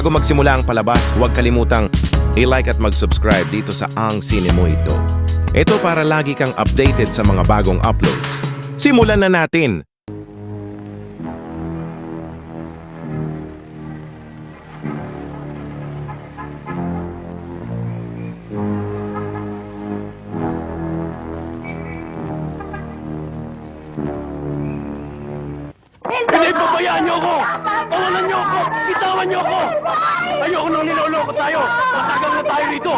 Bago magsimula ang palabas, huwag kalimutang i-like at mag-subscribe dito sa Ang Sine Mo Ito. Ito para lagi kang updated sa mga bagong uploads. Simulan na natin! Hindi, pabayaan niyo ako! Tawanan niyo ako! Bitawan niyo ako! Ayoko nang niloloko tayo! Matagal na tayo rito!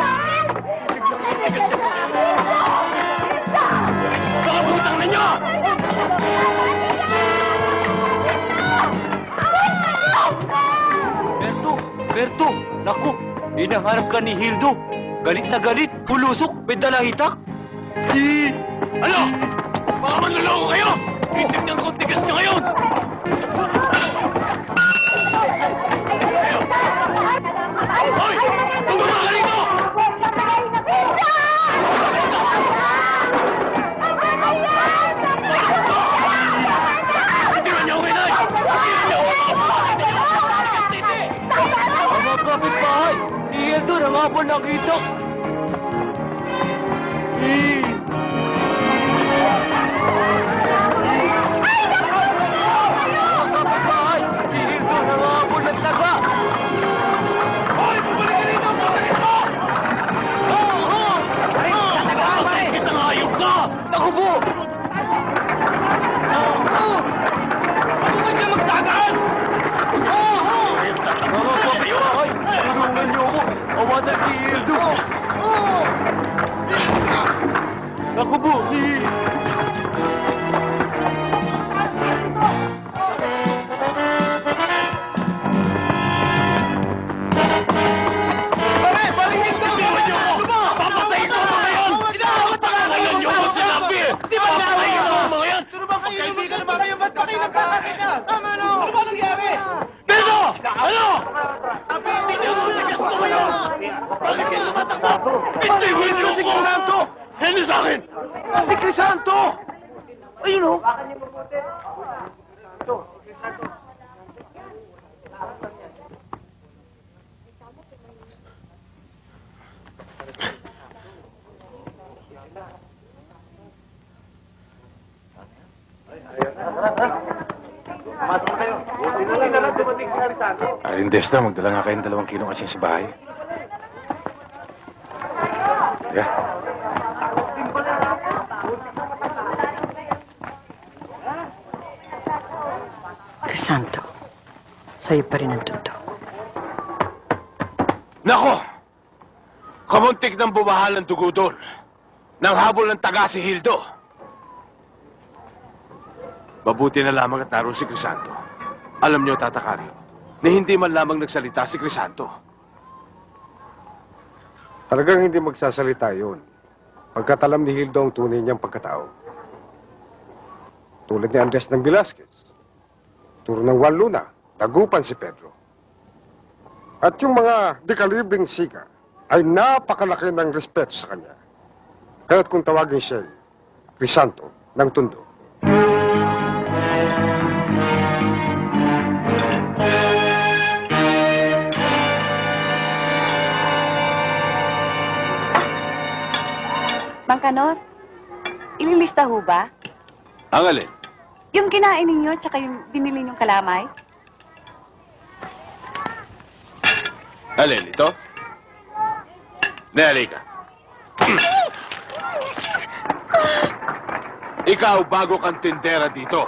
Pakabutang ninyo! Berto! Naku! Hinahanap ka ni Hildo! Galit na galit! Pulusok! May dalang hitak! Ano? Baka manloloko kayo! Titignan ko tigas niyo ngayon! Hoy! Bumaba ka rito! Tingnan niyo ako, Inay! Tingnan niyo ako! Mga kapitbahay! Si Hildo na nga po nakita! Si Hildo na nga po nagtaga! Hoy! Bumalik ka dito! Patakin mo! Oo! Pare! Tatagaan, pare! Bakit ang hayop ka? Naku po! Oo! Ano ka niya magtagaan? Oo! Ayun, tatakas sa kayo! Tulungan niyo ako! Awatan si Hildo! Oo! Naku po! Si Crisanto! Hindi sa akin! Si Crisanto! Ayun o! Arindes na, magdala nga kayong 2 kilong asin sa bahay. Yeah. Crisanto, sa'yo pa rin ang totoo. Nako! Kamuntik ng bumahal ng dugo doon. Nang habol ng taga si Hildo. Mabuti na lamang at naroon si Crisanto. Alam niyo, Tata Cario, na hindi man lamang nagsalita si Crisanto. Talagang hindi magsasalita yun. Pagkat alam ni Hildo ang tunay niyang pagkatao. Tulad ni Andres ng Velasquez. Turo ng Juan Luna. Tagupan si Pedro. At yung mga dekalibring siga ay napakalaki ng respeto sa kanya. Kaya't kung tawagin siya, Crisanto ng Tondo. Mang Kanor, ililista ho ba? Ang alin? Yung kinain ninyo, tsaka yung binili niyong kalamay? Alin, ito? Nelly ka. Ikaw, bago kang tindera dito.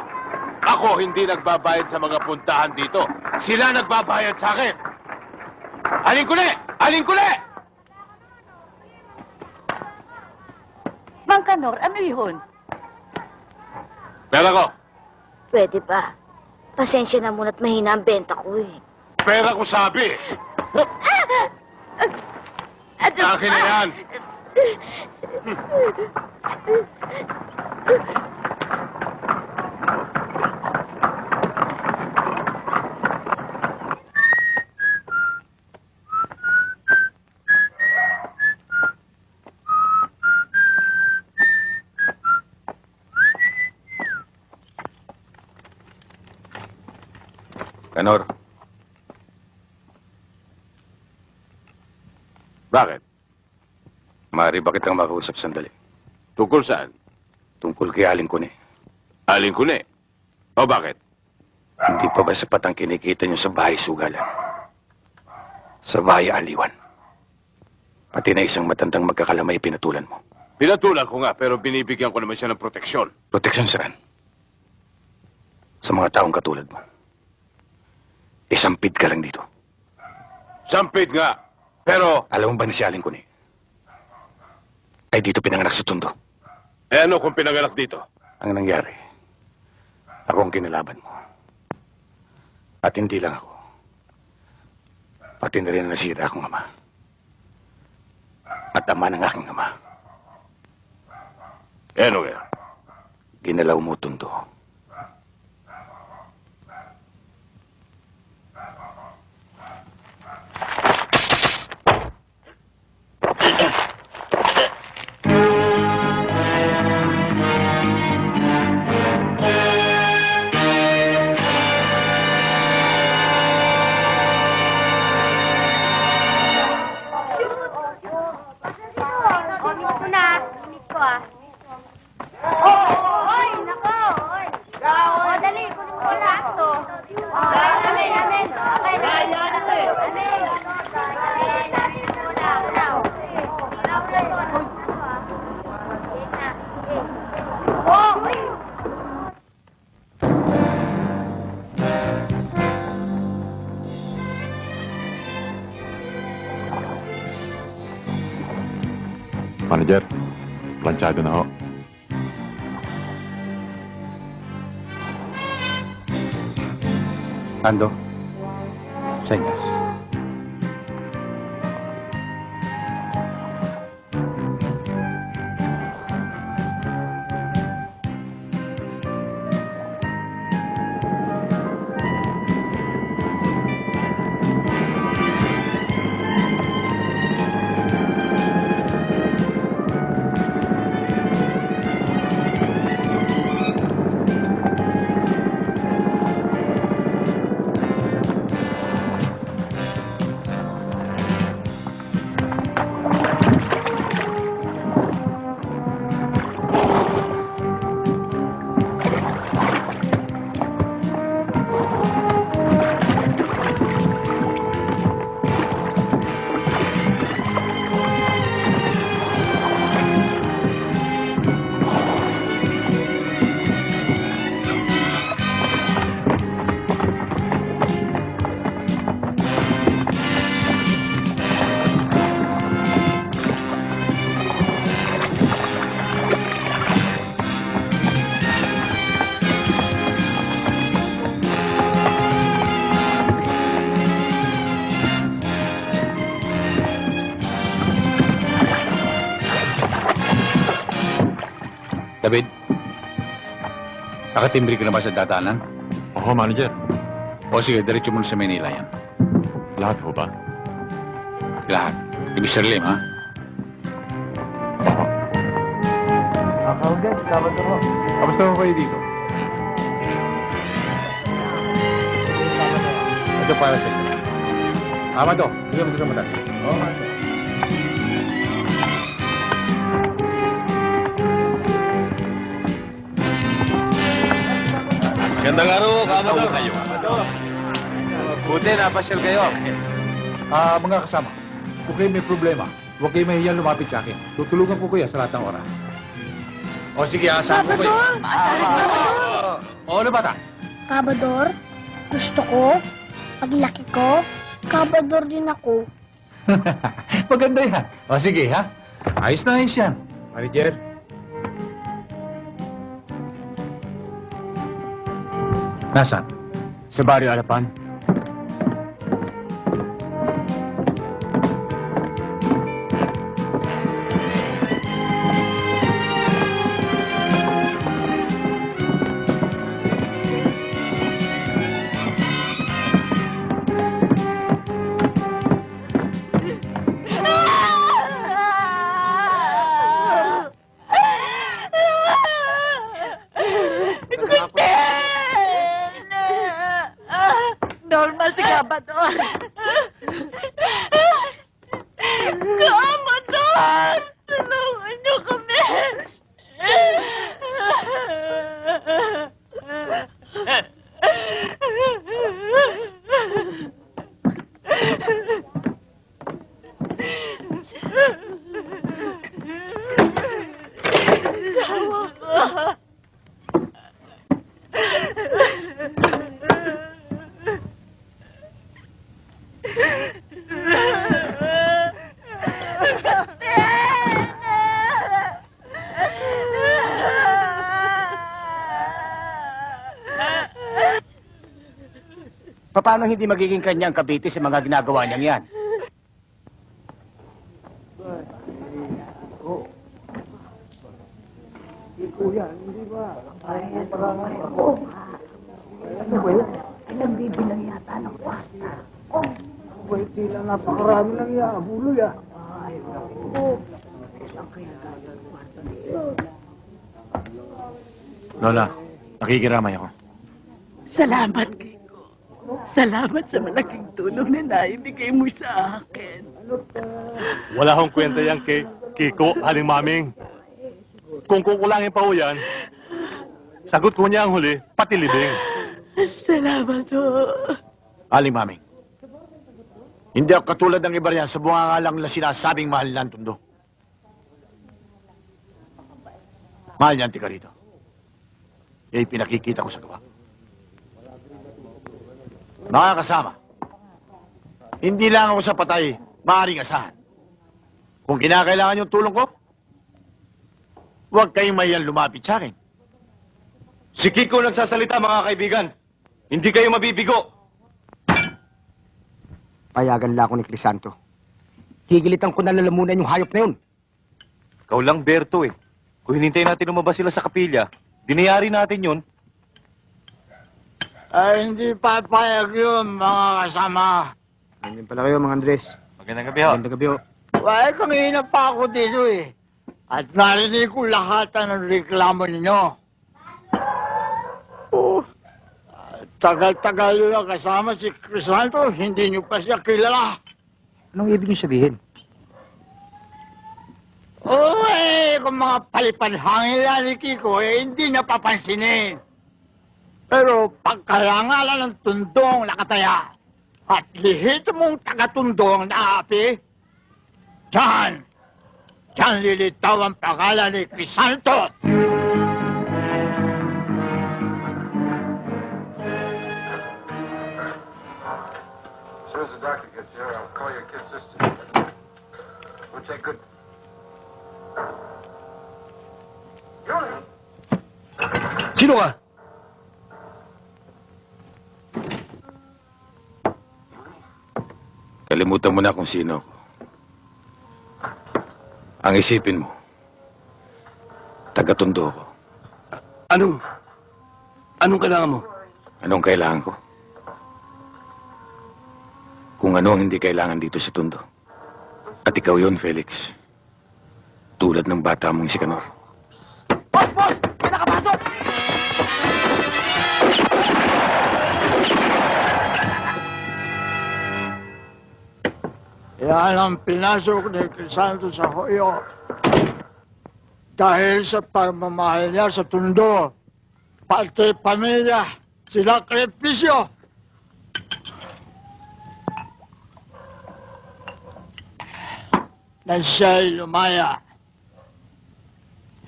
Ako hindi nagbabayad sa mga puntahan dito. Sila nagbabayad sa akin. Alin kuli! Alin kuli! Mang Kanor, ano yun? Pera ko. Pwede ba? Pasensya na muna't mahina ang benta ko eh. Pera ko sabi. Akin na yan. Kanor, Bakit? Maaari ba kitang makausap sandali? Tungkol saan? Tungkol kay Aling Kuni. Aling Kuni. O bakit? Hindi pa ba sapat ang kinikita niyo sa bahay sugalan? Sa bahay aliwan? Pati na isang matandang magkakalamay pinatulan mo. Pinatulan ko nga, pero binibigyan ko naman siya ng proteksyon. Proteksyon saan? Sa mga taong katulad mo. Isampid ka lang dito. Sampid nga, pero... Alam mo ba na si Aling Kuni? Ay dito pinanganak sa Tondo. Eh ano kung pinanganak dito? Ang nangyari, ako ang kinalaban mo. At hindi lang ako. Pati na rin nasira akong ama. At ama ng aking ama. Eh ano kaya? Ginalaw mo Tondo. Manager, planchado na ho. Ando. Senyas. David, nakatimbre ka na ba sa datanan? Oo, manager. O sige, diretso mo na sa Manila yan. Lahat ho ba? Lahat. Si Mr. Lim, ha? Kamusta ho kayo dito? Ito para sa iyo. Amado, bigyan mo ito sa mata. Gandang araw, Kamador. Kayo. Buti, napasyal kayo. Mga kasama, kung kayo may problema, huwag kayo mahihiyang lumapit sa akin. Tutulungan ko kayo sa lahat ng oras. O sige, asahan ko kayo. O, ano bata? Kabador, gusto ko, paglaki ko, kabador din ako. Maganda yan. O sige, ha? Ayos na ayos yan. Manager. Nasaan? Sa Barrio Alapan. Normal si Gabador. Commodore! Tulungan niyo kami! Paano hindi magiging kanyang kabiti sa mga ginagawa niyang yan? Lola, nakikiramay ako. Salamat, Kiko. Salamat sa malaking tulong na naibigay mo sa akin. Wala akong kwenta yan kay Kiko, Aling Maming. Kung kukulangin pa ho yan, sagot ko niya ang huli, pati libing. Salamat, ho. Aling Maming, hindi ako katulad ng iba riyan sa bungangalang na sinasabing mahal na ang tundo. Mahal niya ang tika rito. Eh, pinakikita ko sa gawa. Mga kasama, hindi lang ako sa patay maaaring asahan. Kung kinakailangan yung tulong ko, huwag kayong mahiyan lumapit sa akin. Si Kiko nagsasalita, mga kaibigan. Hindi kayo mabibigo. Payagan lang ako ni Crisanto. Higilitan ko na lalamunan yung hayop na yun. Ikaw lang, Berto eh. Kung hinintay natin lumabas sila sa kapilya, dinayari natin yun. Ay, hindi papayag yun, mga kasama. Ganyan pala kayo, mga Andres. Magandang gabi ho. Magandang gabi ho. Wala, kanina pa ako dito eh. At narinig ko lahat ng reklamo ninyo. Oh, tagal-tagal nyo na kasama si Crisanto, hindi nyo pa siya kilala. Anong ibig niyo sabihin? Uy, kung mga palipadhangin lang ni Kiko, eh, hindi niya papansinin. Pero pagkalangalan ng tundong nakataya at lihito mong tagatundong naapi, diyan lilitaw ang pangalan ni Crisanto. As soon as the doctor gets here, I'll call your kid's sister. We'll take good... Sino ka? Kalimutan mo na kung sino ako. Ang isipin mo, taga-tundo ko. Anong kailangan mo? Anong kailangan ko? Kung ano ang hindi kailangan dito sa tundo. At ikaw yon, Felix. Tulad ng bata mong si Canor. Boss! Boss! May nakapasok! Yan ang pinasok ni Crisanto sa Hoyo. Dahil sa pagmamahal niya sa tundo, pati pamilya, sila sakripisyo. Na siya'y lumaya.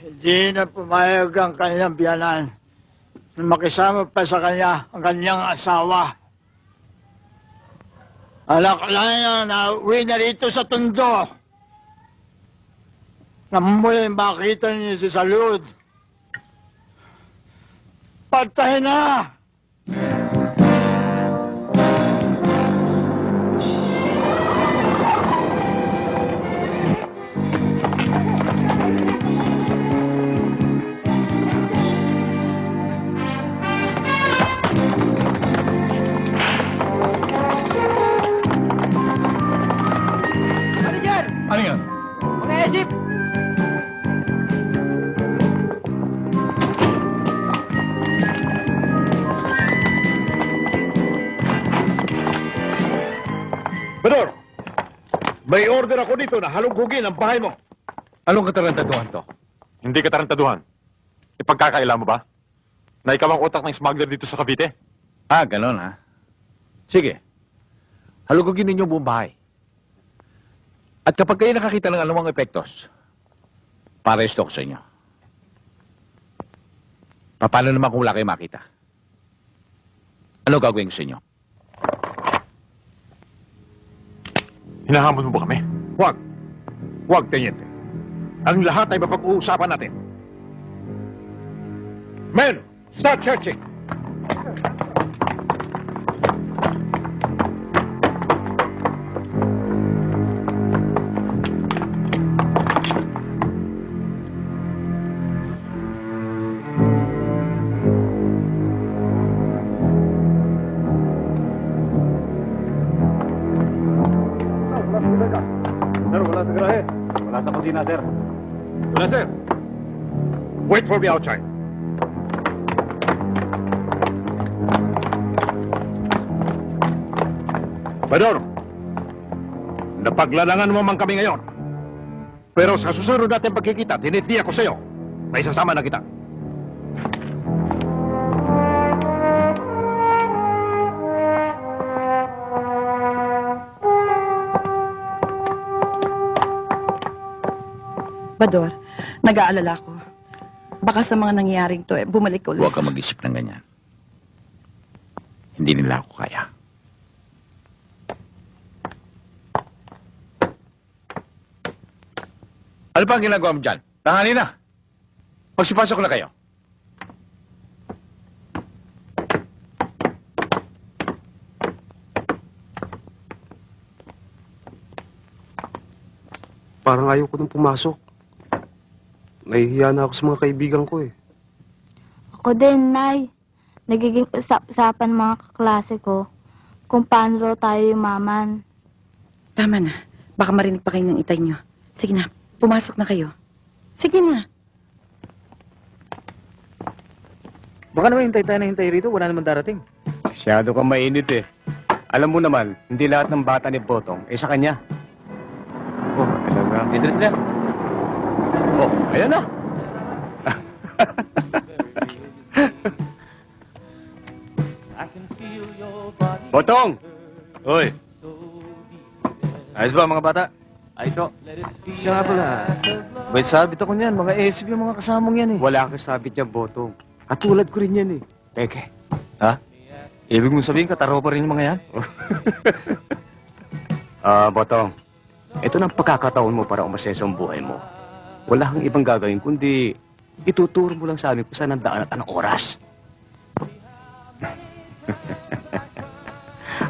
Hindi na pumayag ang kanyang biyanan na makisama pa sa kanya ang kanyang asawa. Alak lang niya na uwi na rito sa tundo. Na muli makita niya si Salud. Patay na! Ano yan? Mga esip! May order ako dito na halugugin ang bahay mo. Anong katarantaduhan to? Hindi katarantaduhan. Ipagkakaila mo ba? Na ikaw ang utak ng smuggler dito sa Cavite? Ah, ganon ha? Sige. Halugugin ninyo buong bahay. At kapag kayo nakakita ng anumang epektos, paresto ko sa inyo. Paano naman kung wala kayo makita? Ano gagawin ko sa inyo? Hinahamon mo ba kami? Huwag. Huwag, Teniente. Ang lahat ay mapag-uusapan natin. Men, start searching. Sir, wala sa garahe. Wala sa kusina, sir. Wala, sir. Wait for me outside. Bador, napaglalangan mo man kami ngayon. Pero sa susunod natin pagkikita, tinitiya ko sa'yo na isasama na kita. Bador, nag-aalala ko. Baka sa mga nangyayaring to, bumalik ka ulit. Huwag ka mag-isip ng ganyan. Hindi nila ako kaya. Ano pa ang ginagawa mo dyan? Tanghali na. Magsipasok na kayo. Parang ayaw ko nang pumasok. Nahihiya na ako sa mga kaibigan ko eh. Ako din, Nay. Nagiging usap-usapan mga kaklase ko kung paano raw tayo yumaman. Tama na. Baka marinig pa kayo ng itay nyo. Sige na, pumasok na kayo. Sige na. Baka naman hintay tayo na hintay rito, wala naman darating. Masyado kang mainit eh. Alam mo naman, hindi lahat ng bata ni Botong sa kanya. Oh, talaga. Dito sila. Oh, ayan na. Botong! Hoy! Ayos ba mga bata? Ayos to. Siya nga pala. May sabit ako niyan. Mga SB yung mga kasamong yan eh. Wala kang sabit yan, Botong. Katulad ko rin yan eh. Peke. Ha? Ibig mong sabihin, kataro pa rin yung mga yan? Botong. Ito ng pagkakataon mo para umasenso ang buhay mo. Wala kang ibang gagawin kundi ituturo mo lang sa amin kung saan ang daan at anong oras.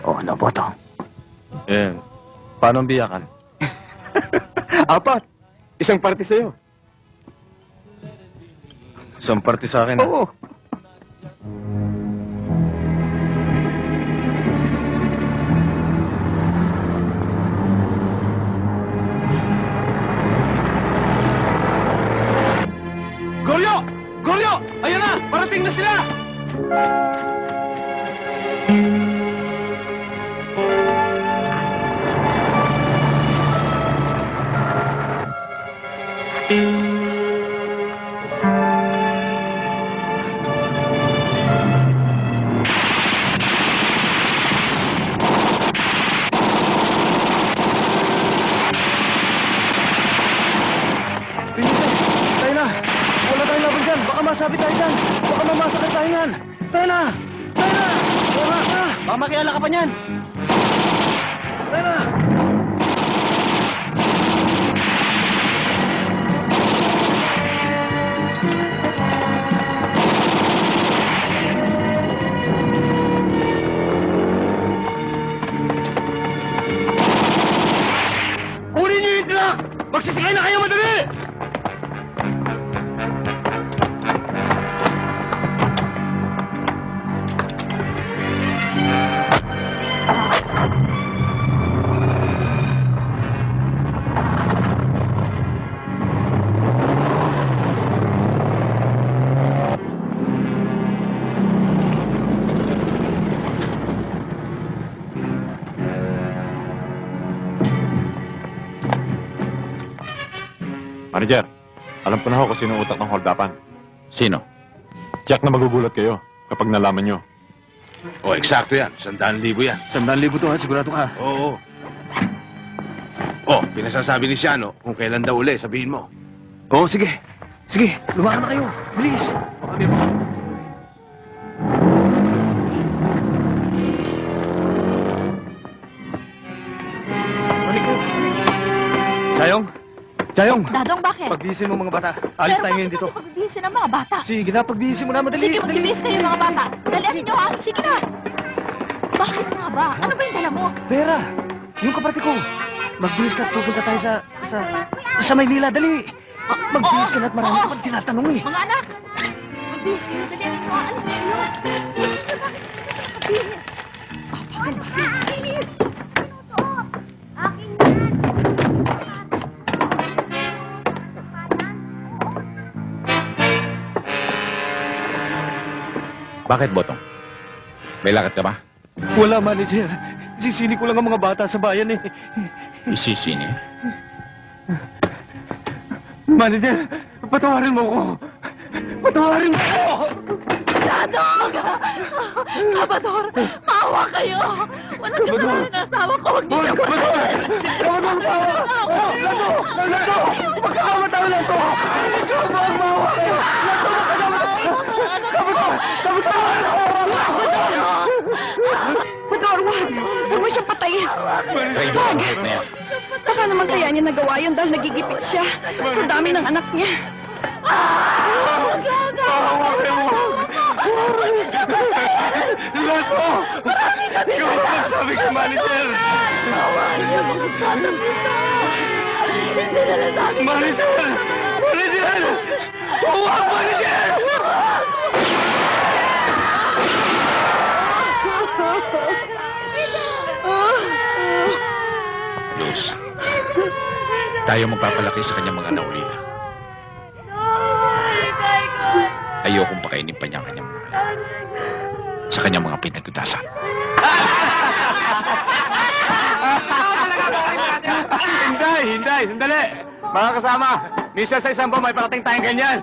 O ano, Botong? Paano ang biyakan? 4. Isang party sa'yo. Isang party sa akin. Oo. Goryo! Goryo! Ayan na! Parating na sila! Tayo na! Wala tayong laban dyan! Baka masabit tayo dyan! Baka mamasakit tayo yan! Tayo na! Tayo na! Tayo na! Baka makiala ka pa niyan! Tayo na! Kunin niyo yung truck! Magsasakay na kayo madali! Manager, alam ko na ho kung sino utak ng holdapan. Sino? Tiyak na magugulat kayo kapag nalaman nyo. Oh, eksakto yan. 100,000 yan. 100,000 to ha, sigurado ka. Oo. Oh, pinasasabi ni Siano kung kailan daw uli, sabihin mo. Oo, sige. Sige, lumakan na kayo. Bilis. Baka may mga Chayong! Chayong! Dadong, bakit? Pagbihisin mo mga bata. Alis tayo ngayon dito. Pagbihisin ng mga bata. Sige na, pagbihisin mo na. Madali. Sige, magbibihis kayo mga bata. Dalian ninyo ha. Sige na. Bakit nga ba? Ano ba yung dala mo? Pera! Yung kapatid ko. Magbihis ka at pupunta tayo sa Maynila. Dali! Magbihis ka na at marami ka pang tinatanong eh. Mga anak! Magbihis kayo. Dalian ninyo ha. Alis na kayo. Sige na, bakit hindi ka magbihis? Bakit, Botong? May lakad ka ba? Wala, manager. Sisini ko lang ang mga bata sa bayan eh. Isisini. Manager, patawarin mo ko. Patawarin mo ko! Dadong! Kabador, maawa kayo! Walang kasama ng asawa ko! Huwag niyo siya patawarin! Kabador, maawa! Lato! Lato! Magkakamatao lang to! Maawa kayo! Lato! Kabador! Bador, wag! Huwag mo siyang patayin! Traidor ang kahit na yan. Baka naman kaya niya nagawa yun dahil nagigipit siya sa dami ng anak niya. Lato! Ikaw ang sabi ka, manager! Manager! Manager! Huwag, manager! Luz, tayo magpapalaki sa kanyang mga naulila. Ayokong pakainin pa niya ang kanyang mga anak. Sa kanyang mga pinagkutasan. Hinday! Sandali! Mga kasama, misa sa isang may parating tayong ganyan.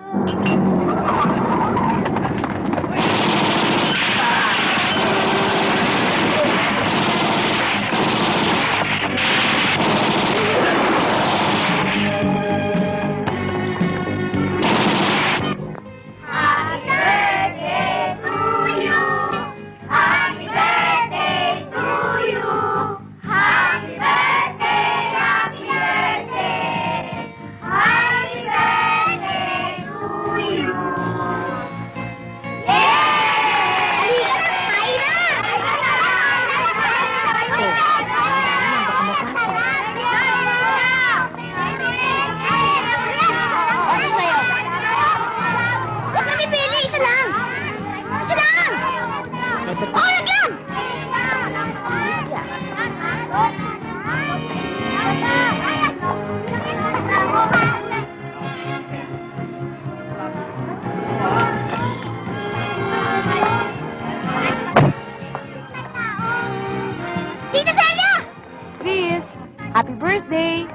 Happy birthday!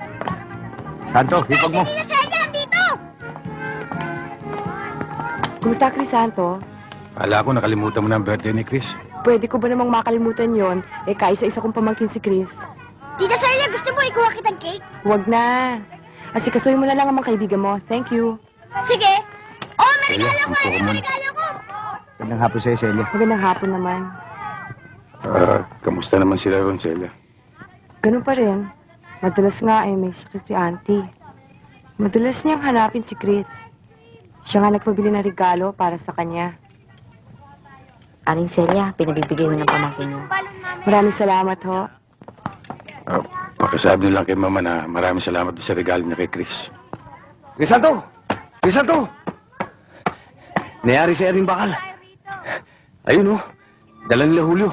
Santo, hipag mo. Kumusta, Crisanto? Kala ko nakalimutan mo na ang birthday ni Chris. Pwede ko ba namang makalimutan yon? Kaisa-isa kong pamangkin si Chris. Tita Celia, gusto mo ikuha kitang cake? Huwag na. Asikasuhin mo na lang ang mga kaibigan mo. Thank you. Sige. Oh, may regalo ko! May regalo ko! Magandang hapon sa'yo, Celia. Magandang hapon naman. Kamusta naman sila ron, Celia? Ganun pa rin. Madalas nga ay may sakit si Auntie. Madalas niyang hanapin si Chris. Siya nga nagpabili ng regalo para sa kanya. Aling Celia, pinabibigay mo ng pamangkin niyo. Maraming salamat ho. Pakisabi niyo lang kay Mama na maraming salamat doon sa regalo niya kay Chris. Crisanto! Crisanto! Nayari si Erin Bakal. Ayun oh, dala nila Julio.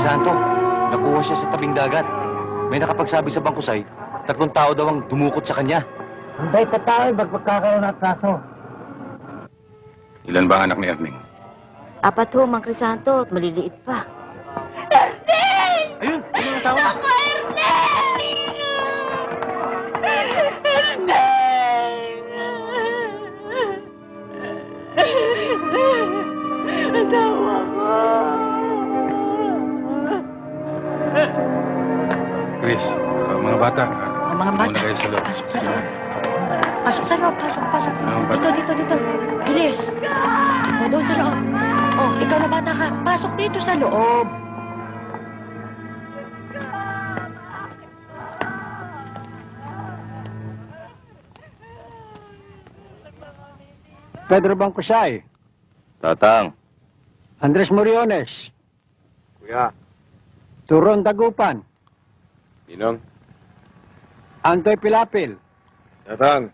Crisanto, nakuha siya sa tabing dagat. May nakapagsabi sa bangkusay, 3 tao daw ang dumukot sa kanya. Hintay ka tayo, magpagkakaroon ng kaso. Ilan ba ang anak ni Erning? 4 ho, Mang Crisanto, at maliliit pa. Ayun! Ayun ang asawa! Asawa ko. Chris, mga bata. Mga bata, Muna kayo sa loob. pasok sa loob. Pasok sa loob, pasok. Mga bata. Dito. Bilis. O, doon sa loob. O, ikaw na bata ka, pasok dito sa loob. Pedro Bangkusay, Tatang! Andres Moriones, Kuya, Turon Dagupan, Ninong, Antoy Pilapil, Natang,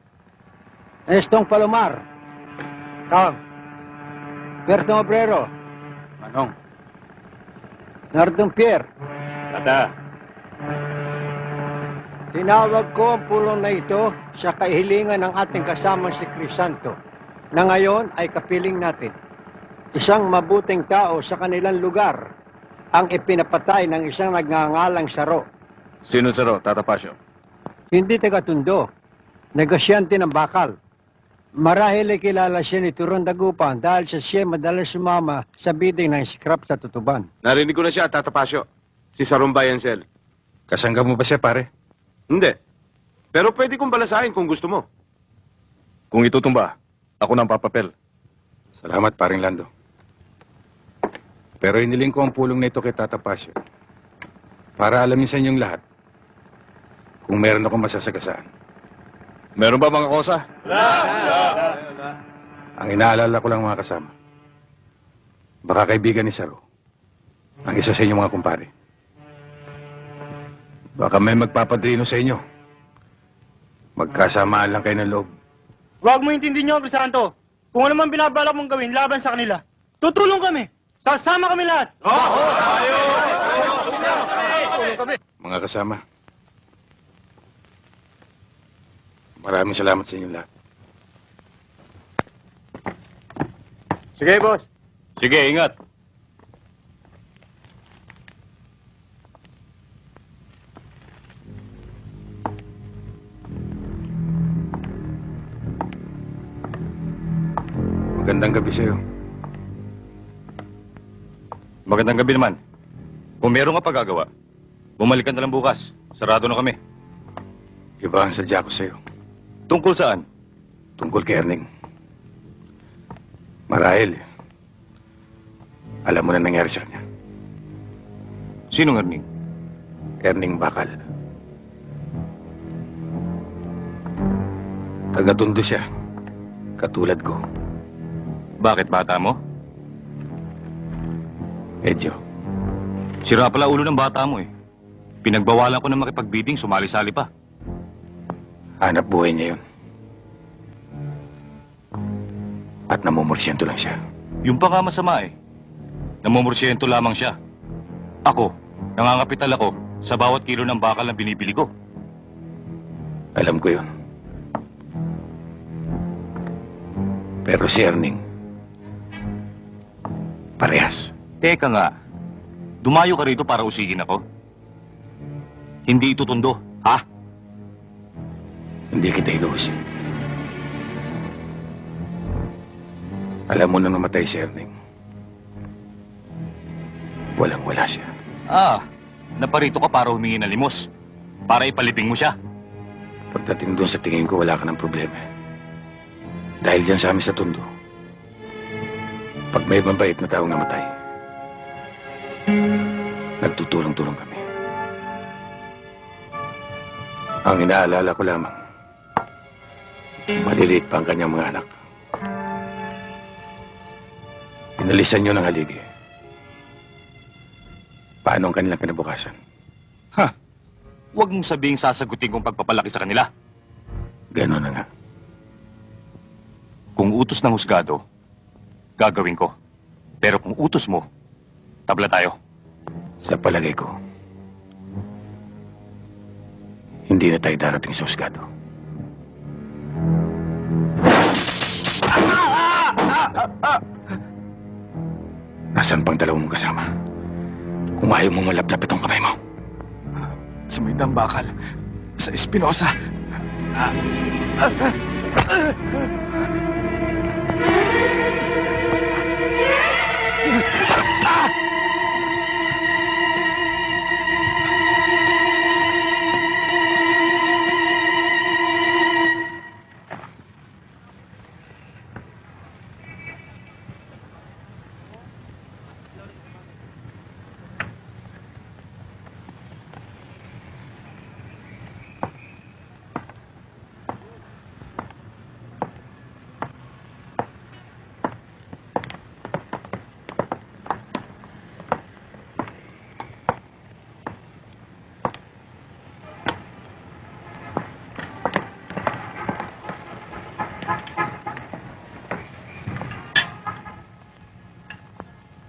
Estong Palomar, Tang, Bertong Obrero, Manong! Nardong Pierre. Tata, Tinawag ko ang pulong na ito sa kahilingan ng ating kasamang si Crisanto, na ngayon ay kapiling natin. Isang mabuting tao sa kanilang lugar ang ipinapatay ng isang nagngangalang Saro. Sino Saro, Tata Pasio? Hindi taga-Tondo, negosyante ng bakal. Marahil ay kilala siya ni Turon Dagupan dahil sa siya madalas sumama sa bidding ng scrap sa Tutuban. Narinig ko na siya, Tata Pasio. Si Sarong Bayansel. Kasangga mo ba siya, pare? Hindi. Pero pwede kong balasahin kung gusto mo. Kung itutumba, ako nang papapel. Salamat, paring Lando. Pero iniling ko ang pulong na ito kay Tata Pasio para alamin sa inyong lahat kung meron akong masasagasaan. Meron ba mga kosa? Ang inaalala ko lang mga kasama, baka kaibigan ni Saro ang isa sa inyong mga kumpare. Baka may magpapadrino sa inyo. Magkasamaan lang kayo ng loob. Huwag mo intindihin niyo, Crisanto. Kung ano man binabalak mong gawin laban sa kanila, tutulong kami. Sasama kami lahat. Mga kasama, maraming salamat sa inyong lahat. sige boss. Sige, ingat! Magandang gabi sa'yo. Magandang gabi naman. Kung meron ka pagagawa, bumalik ka na lang bukas. Sarado na kami. Iba ang sadya ko sa'yo. Tungkol saan? Tungkol kay Erning. Marahil, alam mo na nangyari sa kanya. Sinong Erning? Erning Bakal. Taga-Tondo siya. Katulad ko. Bakit bata mo? Medyo. Sira pala ulo ng bata mo eh. Pinagbawalan ko na makipagbidding, sumali-sali pa. Hanap buhay niya yun. At namumursyento lang siya. Yung pa nga masama eh. Namumursyento lamang siya. Ako, nangangapital ako sa bawat kilo ng bakal na binibili ko. Alam ko yun. Pero si Erning, parehas. Teka nga, dumayo ka rito para usigin ako? Hindi ito Tondo, ha? Hindi kita inuusin. Alam mo na namatay si Erning. Walang-wala siya. Ah, naparito ka para humingi ng limos. Para ipaliping mo siya. Pagdating doon sa tingin ko, wala ka ng problema. Dahil dyan sa amin sa Tondo, pag may mabait na taong namatay, nagtutulong-tulong kami. Ang inaalala ko lamang, maliliit pa ang kanyang mga anak. Inalisan niyo ng haligi. Paano ang kanilang kinabukasan? Ha? Huwag mong sabihing sasagutin kong pagpapalaki sa kanila. Ganon na nga. Kung utos ng husgado, gagawin ko. Pero kung utos mo, tabla tayo. Sa palagay ko, hindi na tayo darating sa husgado. Nasaan pang dalawang mong kasama? Kung ayaw mo malaplap itong kamay mo. Sa may dambakal, sa Espinosa.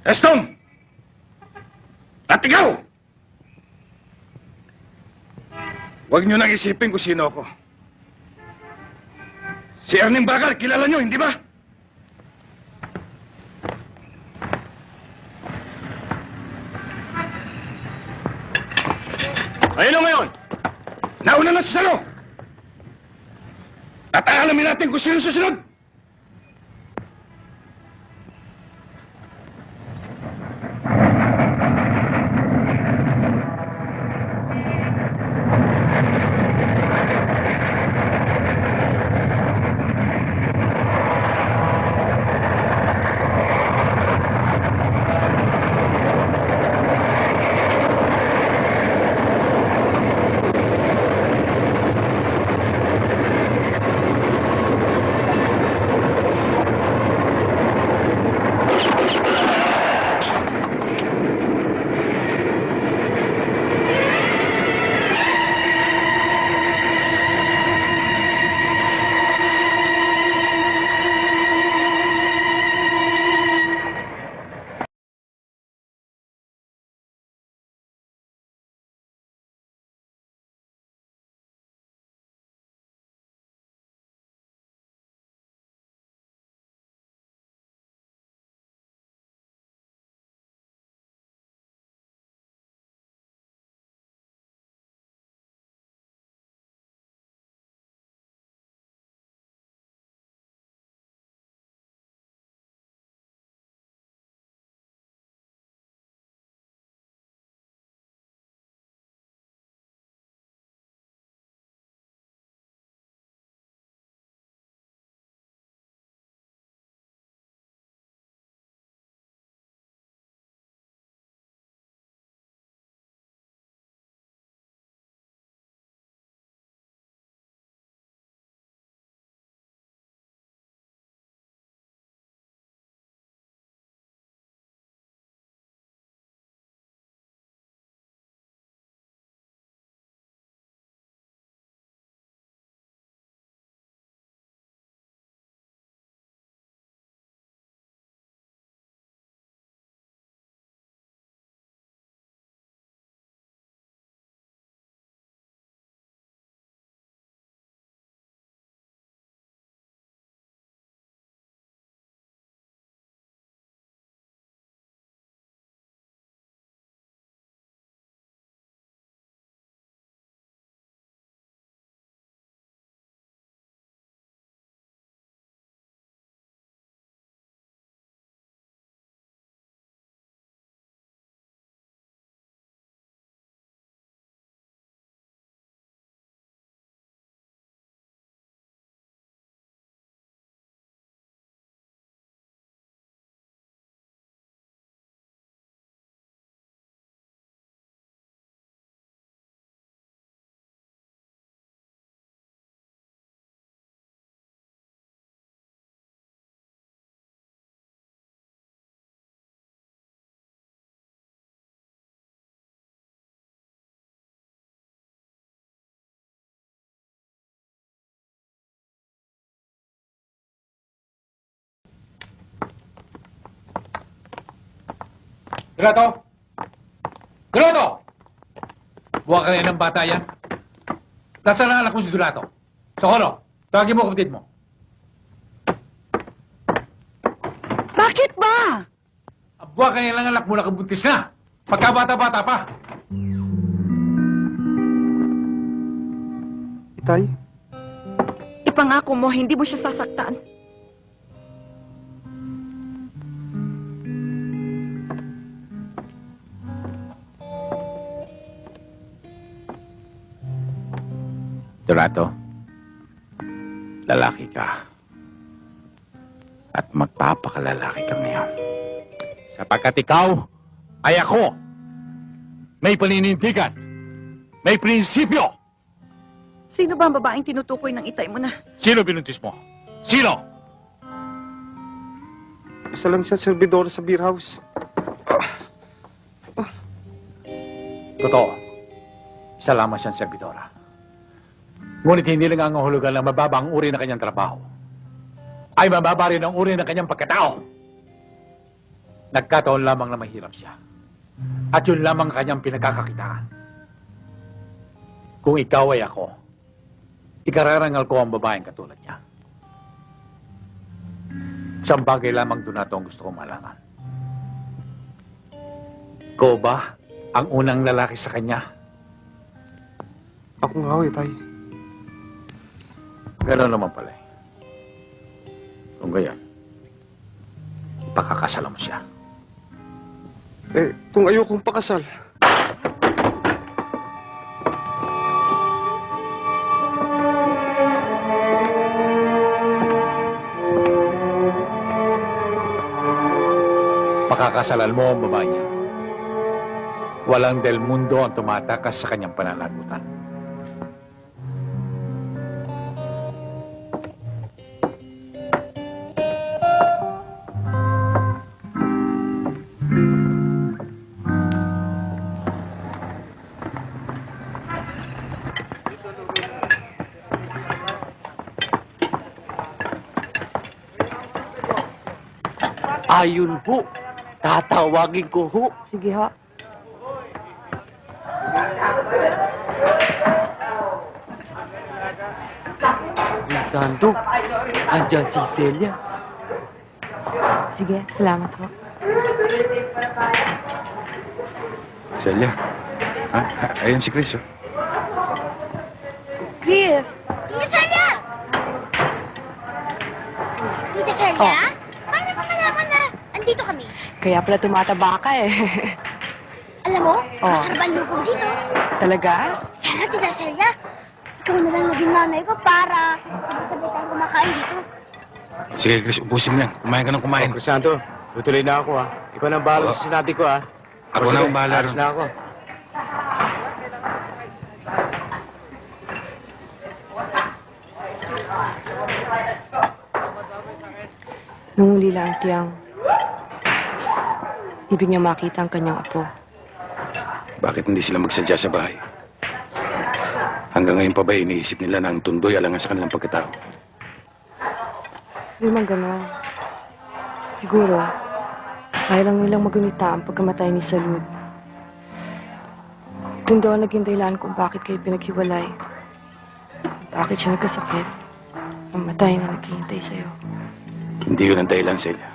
Estom! At ikaw! Huwag niyo nang isipin kung sino ako. Si Erning Bakal, kilala niyo, hindi ba? Ayun o ngayon! Nauna na sa salo! At aalamin natin kung sino susunod! Renato! Donato! Buha ka na ng bata yan. Nasaan ang anak mo si Donato? Socorro, tawagin mo kapatid mo. Bakit ba? Buha ka na ng anak mo na kabuntis na. Pagkabata-bata pa. Itay? Ipangako mo, hindi mo siya sasaktan. Donato, lalaki ka. At magpapakalalaki ka ngayon. Sapagkat ikaw ay ako. May paninindigan. May prinsipyo. Sino ba ang babaeng tinutukoy ng itay mo na? Sino binuntis mo? Sino? Isa lang siya servidor sa beer house. Totoo. Isa lamang siyang servidora. Ngunit hindi lang ang hulugan ng mababa ang uri ng kanyang trabaho. Ay mababa rin ang uri ng kanyang pagkatao. Nagkataon lamang na mahirap siya. At yun lamang ang kanyang pinagkakakitaan. Kung ikaw ay ako, ikararangal ko ang babaeng katulad niya. Isang bagay lamang doon nato ang gusto kong malaman. Ikaw ba ang unang lalaki sa kanya? Ako nga ho, Itay. Gano'n naman pala eh. Kung gayon, pakakasala mo siya. Eh, kung ayokong pakasal. Pakakasalan mo ang babae niya. Walang Del Mundo ang tumatakas sa kanyang pananagutan. Ayun ho. Tatawagin ko ho. Sige ho. Santo, andyan si Celia. Sige, salamat ho. Celia? Ha? Ayan si Chris, oh. Chris! Tita Celia! Tita Celia? Paano mo nalaman na andito kami? Kaya pala tumataba ka eh. Alam mo, Oh. makakarbal lugong dito. Talaga? Sana, Tita Celia, ikaw na lang naging nanay ko para sabay-sabay tayong kumakain dito. Sige, Chris, ubusin mo yan. Kumain ka ng kumain. Crisanto, tutuloy na ako ha. Ikaw nang bahala sa sinabi ko ha. Ako na ang bahala. Alis na ako. Nung huli lang tiyang ibig niya makita ang kanyang apo. Bakit hindi sila magsadya sa bahay? Hanggang ngayon pa ba iniisip nila na ang tundoy alangan sa kanilang pagkatao? Hindi man gano'n. Siguro, kaya lang nilang magunita ang pagkamatay ni Salud. Doon daw ang naging dahilan kung bakit kayo pinaghiwalay. Bakit siya nagkasakit. Namatay na naghihintay sa'yo. Hindi yun ang dahilan, Celia.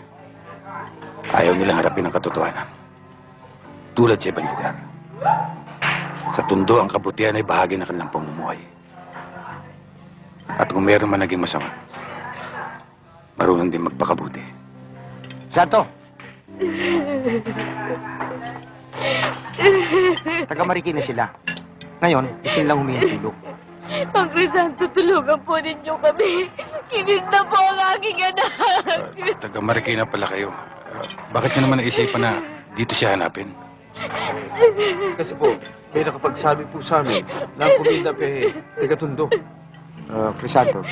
Ayaw nilang harapin ang katotohanan. Tulad sa ibang lugar. Sa tundo, ang kabutihan ay bahagi ng kanilang pamumuhay. At kung meron man naging masama, marunong din magpakabuti. Santo! Taga-Marikina sila. Ngayon, isin lang humingi tulog. Ang Crisanto, tulungan po ninyo kami. Kinid na po ang aking anak. Taga-Marikina pala kayo. Bakit nyo naman naisipan na dito siya hanapin? Kasi po, may nakapagsabi po sa amin na ang kuminda pe, taga-tundo. Crisanto,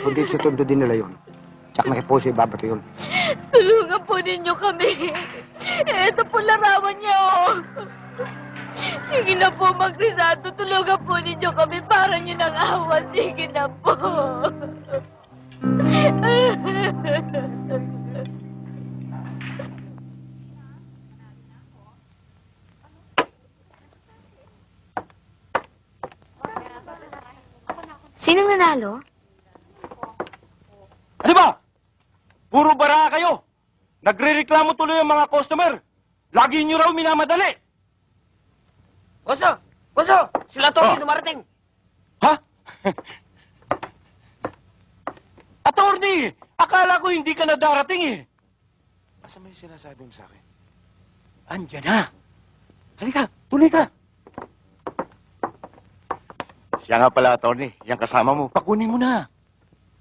kung di sa tondo din nila yun, tsak na po siya ibabato yun. Tulungan po ninyo kami. Eto po larawan niya, oh. Sige na po, Mang Crisanto. Tulungan po ninyo kami para nyo ng awa. Sige na po. Sinong nanalo? Ano ba? Puro bara kayo. Nagre-reklamo tuloy ang mga customer. Lagi nyo raw minamadali. Boso! Boso! Sila Tony dumarating. Ha? Attorney! Akala ko hindi ka na darating eh. Asa may sinasabi mo sa akin? Andiyan na. Halika, tuloy ka. Siya nga pala, Tony. Yang kasama mo. Pakunin mo na.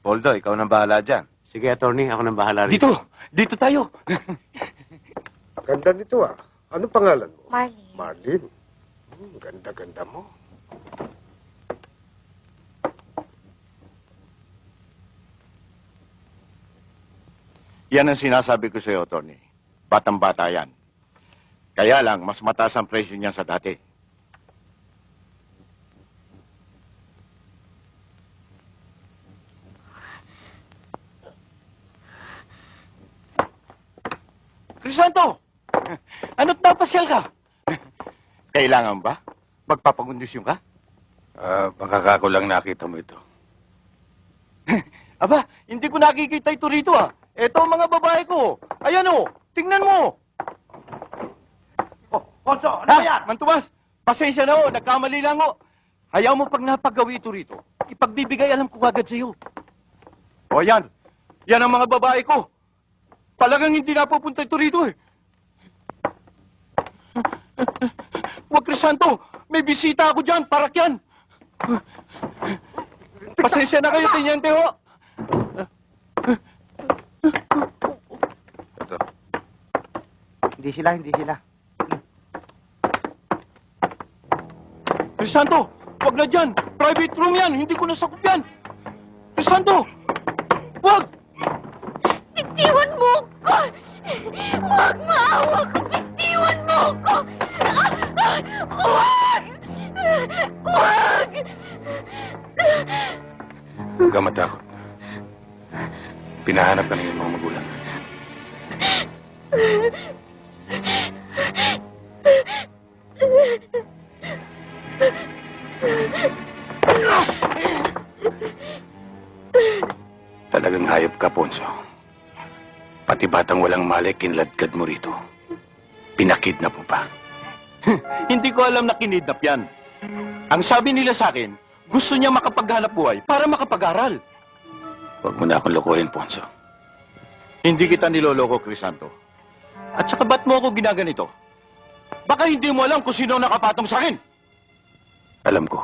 Poldo, ikaw nang bahala dyan. Sige, attorney. Ako nang bahala rin. Dito tayo. Ganda nito ah. Ano pangalan mo? Marlene. Marlene. Ganda-ganda mo. Yan ang sinasabi ko sa'yo, Tony. Batang-bata yan. Kaya lang, mas mataas ang presyo niyan sa dati. Crisanto! Ano't napasyal ka? Kailangan ba? Magpapakondisyon ka? Baka ako lang nakita mo ito. Aba, hindi ko nakikita ito rito ah. Eto ang mga babae ko. Ayan oh, tingnan mo. Ponso, ano ba yan? Mantumas, pasensya na oh, nagkamali lang oh. Hayaan mo pag napagawi ito rito. Ipagbibigay alam ko agad sa'yo. O yan, yan ang mga babae ko. Talagang hindi napupunta ito rito eh. Huwag, Crisanto, may bisita ako dyan, parakyan. Pasensya na kayo, Tenyente ho. Hindi sila. Crisanto, huwag na dyan. Private room yan, hindi ko nasakop yan. Crisanto, huwag! Bitiwan mo ko! Huwag maawa ko! Bitiwan mo ko! Huwag! Huwag! Huwag ka matakot. Pinahanap ka ng iyong mga magulang. Talagang hayop ka, Ponso. Pati batang walang malay, kinladkad mo rito. Pinakidnap mo pa. Hindi ko alam na kinidnap yan. Ang sabi nila sa akin, gusto niya makapaghanap buhay para makapag-aral. Huwag mo na akong lokohin, Ponso. Hindi kita niloloko, Crisanto. At saka ba't mo ako ginaganito? Baka hindi mo alam kung sino nakapatong sa akin. Alam ko.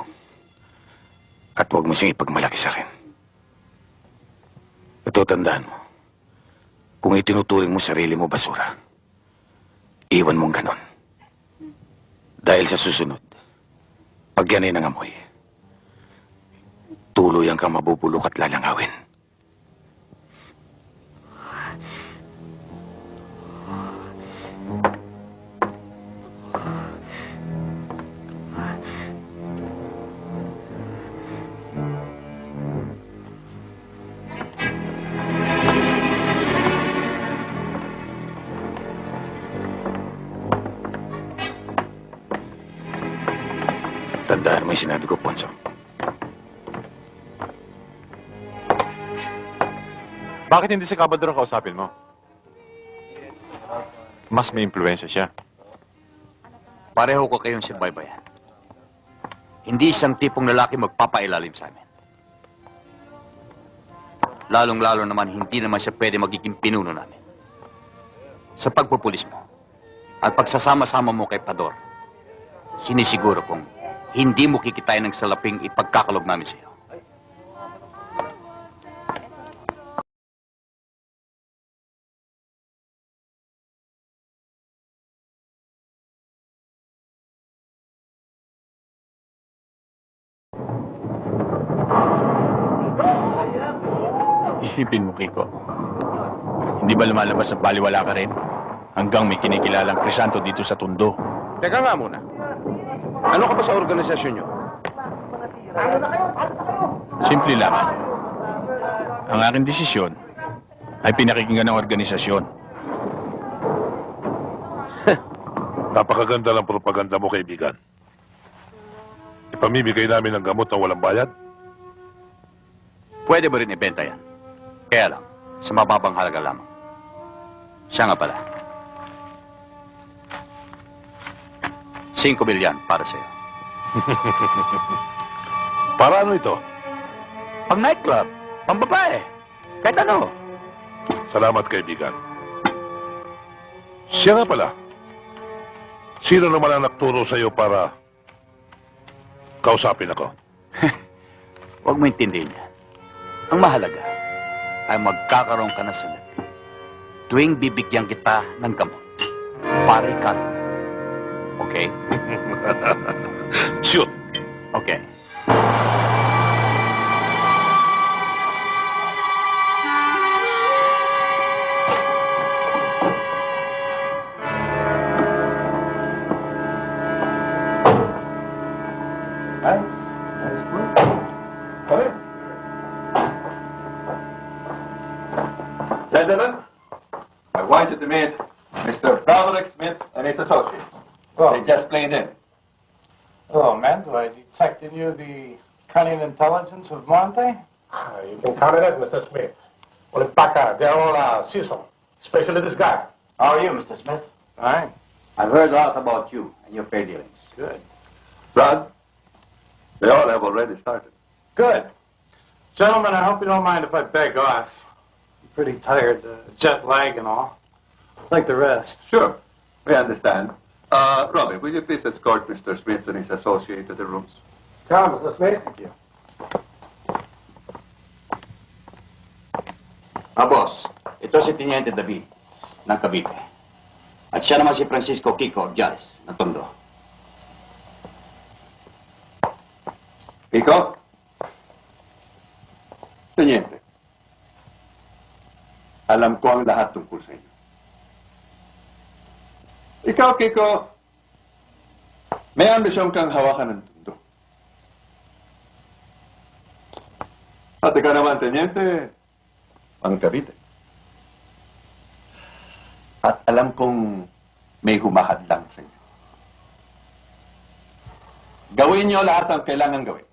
At huwag mo siyang ipagmalaki sa akin. Ito, tandaan mo. Kung itinuturing mo sarili mo basura, iwan mong ganon. Dahil sa susunod, pag yan ay nangamoy, tuluyan kang mabubulok at lalangawin. Tandaan mo yung sinabi ko, Ponso. Bakit hindi si Kabador ang kausapin mo? Mas may impluensya siya. Pareho ko kayong sibaybayan. Hindi isang tipong lalaki magpapailalim sa amin. Lalong-lalo naman, hindi naman siya pwede magiging pinuno namin. Sa pagpupulis mo at pagsasama-sama mo kay Pador, sinisiguro kong hindi mo kikitain ng salaping ipagkakalog namin sa iyo. Isipin mo, Kiko. Hindi ba lumalabas na baliwala ka rin? Hanggang may kinikilalang Crisanto dito sa Tondo. Teka nga muna. Ano ka ba sa organisasyon nyo? Simple lang. Ang aking desisyon ay pinakikinggan ng organisasyon. Napakaganda ng propaganda mo, kaibigan. Ipamimigay namin ng gamot na walang bayad? pwede mo rin ibenta yan. Kaya lang, sa mababang halaga lamang. Siya nga pala. 5 milyon para sa'yo. Para ano ito? Pang nightclub, pang babae, kahit ano. Salamat, kaibigan. Siya nga pala. Sino naman ang nagturo sa'yo para kausapin ako? Huwag mo intindihin yan. Ang mahalaga ay magkakaroon ka na sa labi. Tuwing bibigyan kita ng gamot para ikalma. Okay? Shoot! Okay. Gentlemen, I want you to meet Mr. Broderick Smith and his associates. They just played in. Hello, man. Do I detect in you the cunning intelligence of Monte? You can count on it, Mr. Smith. Well, in fact, they're all seasoned, especially this guy. How are you, Mr. Smith? Fine. I've heard a lot about you and your fair dealings. Good. Brad, they all have already started. Good. Gentlemen, I hope you don't mind if I beg off. I'm pretty tired, jet lag and all. Like the rest. Sure, we understand. Robbie, will you please escort Mr. Smith and his associate to the rooms? Come, Mr. Smith. Thank you. Boss, ito si Teniente David ng Cavite. At siya naman si Francisco Kiko Ordiales ng Tondo. Kiko? Teniente, alam ko ang lahat tungkol sa inyo. Ikaw, Kiko, may ambisyon kang hawakan ng Tondo. At ikaw naman, Teniente, ang Cavite. At alam kong may humahadlang sa inyo. Gawin niyo lahat ang kailangan gawin.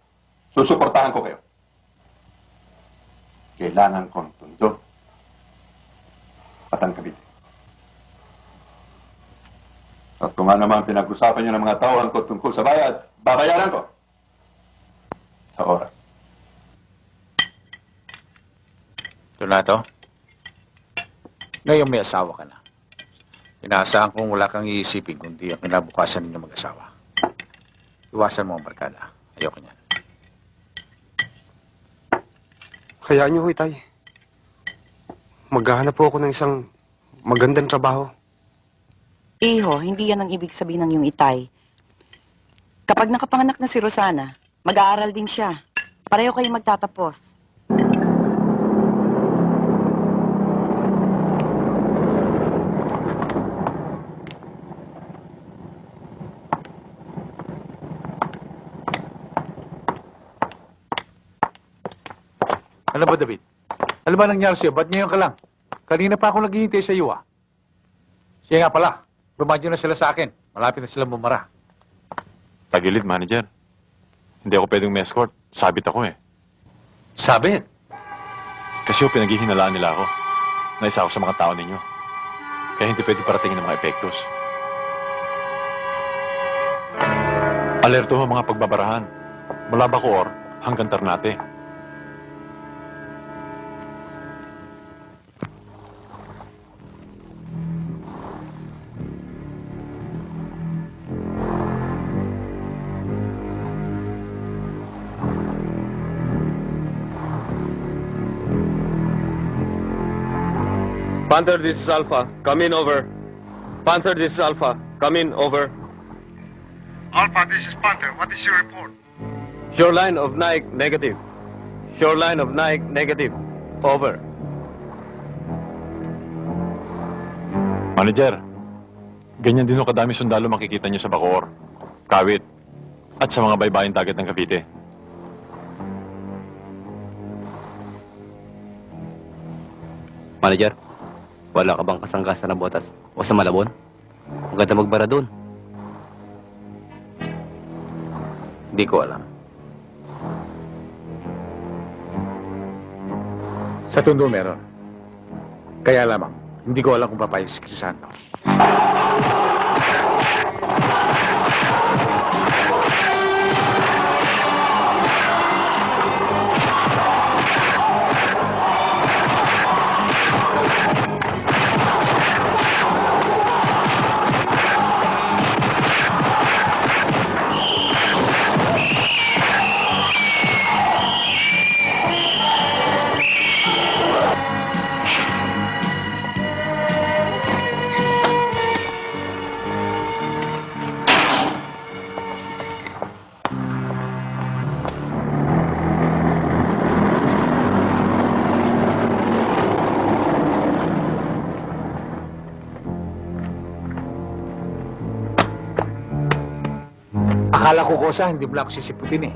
Susuportahan ko kayo. Kailangan kong Tondo at ang Cavite. At kung ano naman pinag-usapan niyo ng mga tauhan ko tungkol sa bayad, babayaran ko. Sa oras. Donato, ngayon may asawa ka na. Inaasahan kong wala kang iisipin kundi ang kinabukasan ninyo mag-asawa. Iwasan mo ang barkada. Ayoko niyan. Hayaan niyo ho, Itay. Maghahanap po ako ng isang magandang trabaho. Iho, hindi yan ang ibig sabihin ng yung itay. Kapag nakapanganak na si Rosana, mag-aaral din siya. Pareho kayong magtatapos. Ano ba, David? Ano ba nangyari sa'yo? Ba't ngayon ka lang? Kanina pa ako naghihintay sa iyo, ah. Siya nga pala, lumadyo na sila sa akin. Malapit na sila bumara. Tagilid, manager. Hindi ako pwedeng may-escort. Sabit ako eh. Sabit? Kasi yung pinaghihinalaan nila ako. Naisa ako sa mga tao ninyo. Kaya hindi pwede paratingin ng mga epektos. Alerto ho mga pagbabarahan. Mula Bacoor hanggang Ternate. Panther, this is Alpha. Come in, over. Panther, this is Alpha. Come in, over. Alpha, this is Panther. What is your report? Shoreline of Nike, negative. Shoreline of Nike, negative. Over. Manager, ganyan din ho kadami sundalo makikita niyo sa Bacoor, Kawit, at sa mga baybayin dagat ng Cavite. Manager, wala ka bang kasangkasan na botas o sa Malabon? Maganda magbara doon. Hindi ko alam. Sa Tondo meron. Kaya lamang, hindi ko alam kung papayag si Crisanto. Akala ko, Kosa, hindi mo lang ako sisiputin eh.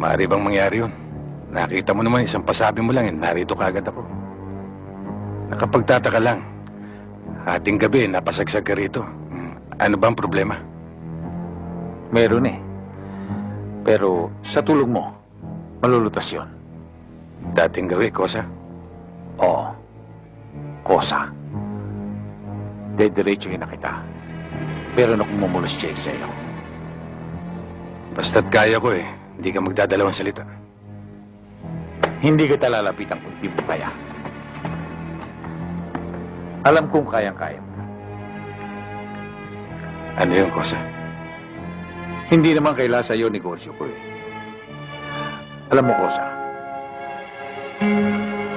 Maaari bang mangyari yun? Nakita mo naman, isang pasabi mo lang, narito kagad ako. Nakapagtataka lang. Ating gabi, napasagsag ka rito. Ano ba ang problema? Meron eh. Pero sa tulong mo, malulutas yun. Dating gawi, Kosa? Oo. Kosa. Dediretsuhin na kita. Meron akong mumulas siya sa'yo. Basta't kaya ko eh. Hindi ka magdadalawang salita. Hindi kita lalapitan kung di mo kaya. Alam kong kayang-kaya mo. Ano yun, Kosa? Hindi naman kaila sa'yo negosyo ko eh. Alam mo, Kosa,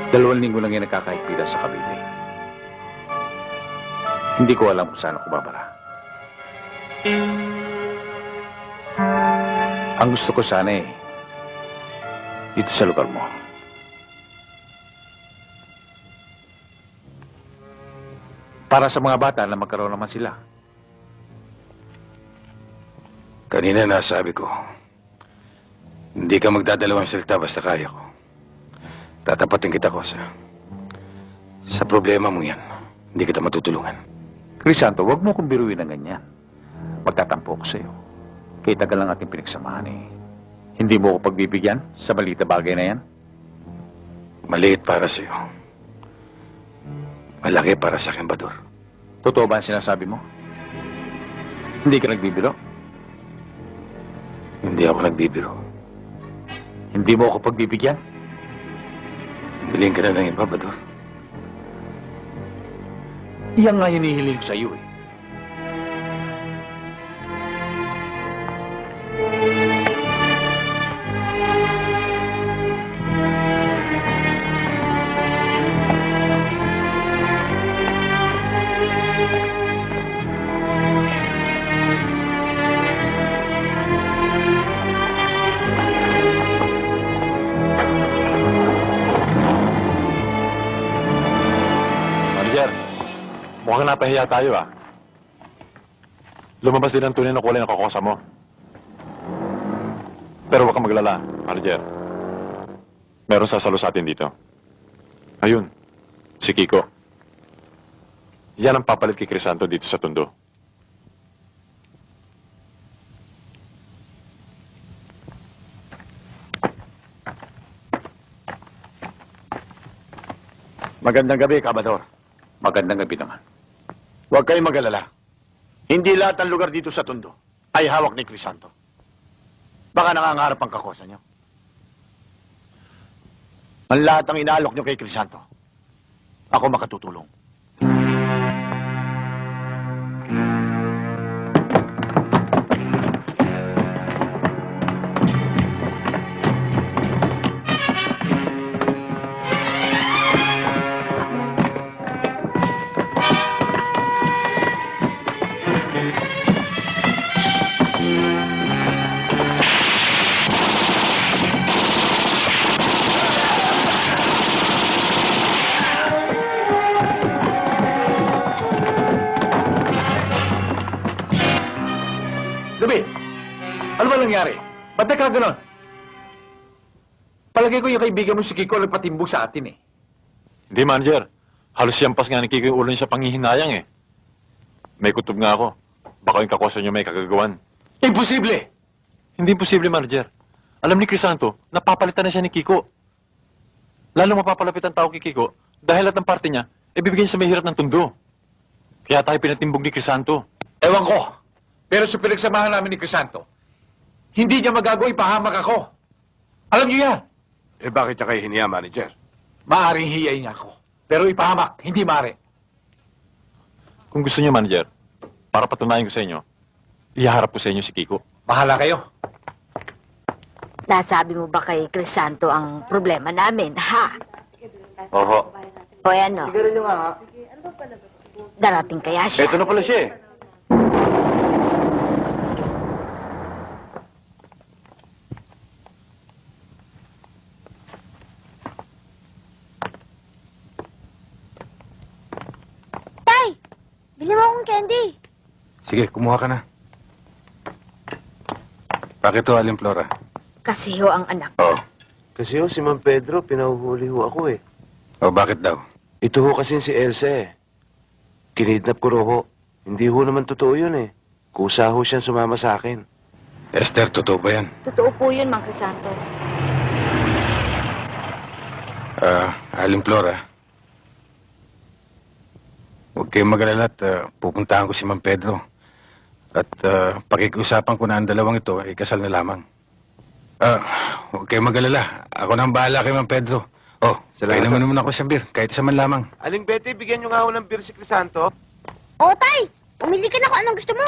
2 linggo lang yan nakakahigpitan sa Cavite. Hindi ko alam kung saan ako babara. Ang gusto ko sana eh, dito sa lugar mo. Para sa mga bata na magkaroon naman sila. Kanina nasabi ko, hindi ka magdadalawang salita basta kaya ko. Tatapatin kita, Kosa. Sa problema mo yan, hindi kita matutulungan. Crisanto, wag mo kong biruin ng ganyan. Magtatampo ko sa'yo. Kaya tagal lang ating pinagsamahan eh. Hindi mo ko pagbibigyan sa balita bagay na yan? Maliit para sa'yo. Malaki para sa akin, Bador. Totoo ba ang sinasabi mo? Hindi ka nagbibiro? Hindi ako nagbibiro. Hindi mo ako pagbibigyan? Hiling ka na ng iba, Bador. Iyan nga hinihiling ko sa'yo eh. Mukhang napahiya tayo ah. Lumabas din ang tunay na kulay ng kakosa mo. Pero huwag kang maglala, manager. Meron sasalo sa atin dito. Ayun, si Kiko. Yan ang papalit kay Crisanto dito sa Tondo. Magandang gabi, Kabador. Magandang gabi naman. Huwag kayong mag-alala. Hindi lahat ng lugar dito sa Tondo ay hawak ni Crisanto. Baka nangangarap ang kakosa niyo. Ang lahat ng inaalok niyo kay Crisanto, ako makatutulong. Gabi, ano ba nangyari? Ba't nagkaganon? Palagay ko yung kaibigan mo si Kiko nagpatimbog sa atin eh. Hindi, manager. Halos siyampas nga ni Kiko yung ulo niya sa panghihinayang eh. May kutob nga ako. Baka yung kakosa niyo may kagagawan. Lalo mapapalapit ang tao kay Kiko dahil lahat ng parte niya, ibibigay sa mahirap ng Tondo. Kaya tayo pinatimbog ni Crisanto. Ewan ko. Pero sa pinagsamahan namin ni Crisanto, hindi niya magagawa ipahamak ako. Alam niyo yan. Eh bakit niya kayo hiniya, manager? Maaring hiyay niya ako. Pero ipahamak, hindi maaari. Kung gusto niyo, manager, para patunayan ko sa inyo, ihaharap ko sa inyo si Kiko. Bahala kayo. Nasabi mo ba kay Crisanto ang problema namin, ha? Oho. O ano? Darating kaya siya? Eto na pala siya eh. Tay! Bili mo akong candy. Sige, kumuha ka na. Bakit to, Aling Flora? Kasi ho ang anak. Oo. Kasi ho, si Mang Pedro, pinahuhuli ho ako eh. O, bakit daw? Ito ho kasi si Elsa eh. Kinidnap ko ho. Hindi ho naman totoo yun eh. Kusa ho siyang sumama sa akin. Esther, totoo ba yan? Totoo po yun, Mang Crisanto. Aling Flora. Huwag kayong mag-alala at pupuntahan ko si Mang Pedro. At pakikiusapan ko na ang dalawang ito ay kasal na lamang. Huwag kayong mag-alala. Ako na ang bahala kay Mang Pedro. Oh, Salamat. kailan naman ako sa beer, kahit isa man lamang. Aling Betty, bigyan niyo nga ho ng beer si Crisanto. Oo, Tay! Pumili ka na kung anong gusto mo.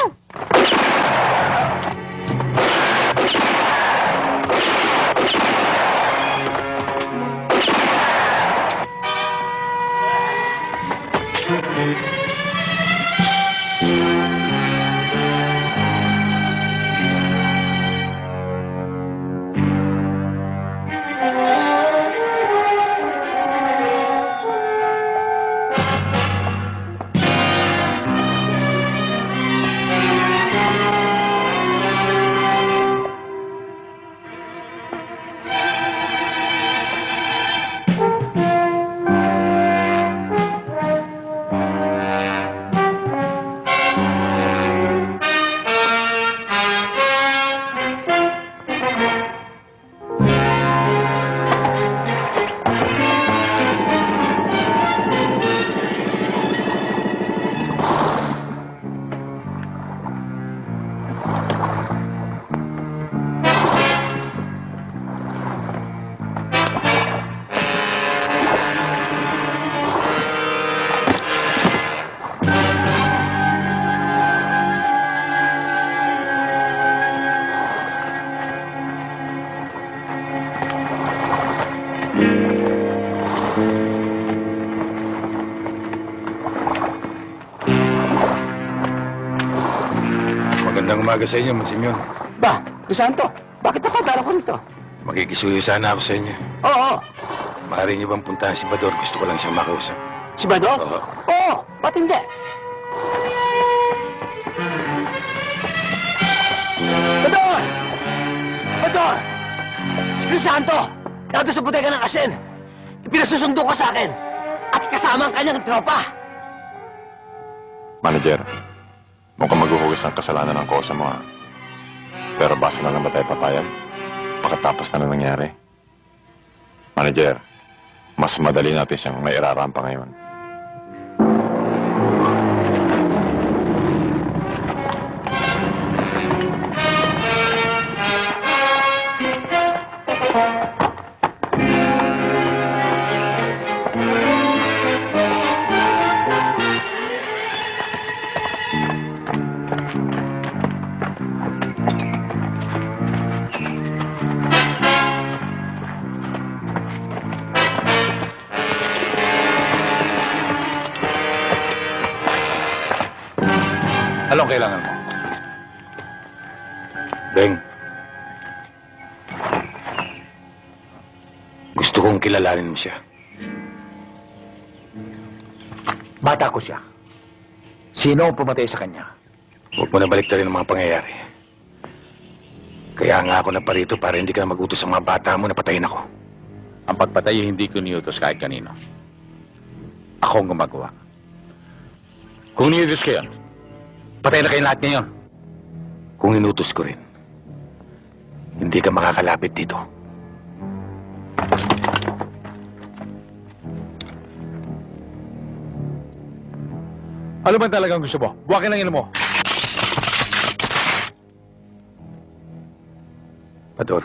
Magandang umaga sa inyo, Monsignor. Ba, Crisanto, bakit napadala ko rito? Makikisuyo sana ako sa inyo. Oo, Maaari niyo bang puntahan si Bador? Gusto ko lang siyang makausap. si Bador? Oo. Oo, ba't hindi? Bador! Bador! Si Crisanto! Nado sa bodega ng asin! Pinasusundo ka sa akin! At kasama ang kanyang tropa! Manager, mukhang maghuhugas ng kasalanan ng kosa mo, ha? Pero basta na lang ba tayo papayag? Pagkatapos na nangyari. Manager, mas madali natin siyang may irarampa ngayon. Anong kailangan mo? Beng, gusto kong kilalanin mo siya. Bata ko siya. Sino ang pumatay sa kanya? Huwag mo na baliktarin ang mga pangyayari. Kaya nga ako naparito para hindi ka na mag-utos sa mga bata mo na patayin ako. Ang pagpatay ay hindi ko niutos kahit kanino. Ako ang gumagawa. Kung niutos ko yun, patay na kayo lahat ngayon. Kung inutos ko rin, hindi ka makakalapit dito. Ano ba talagang gusto mo? Buwakin ang ino mo. Pador,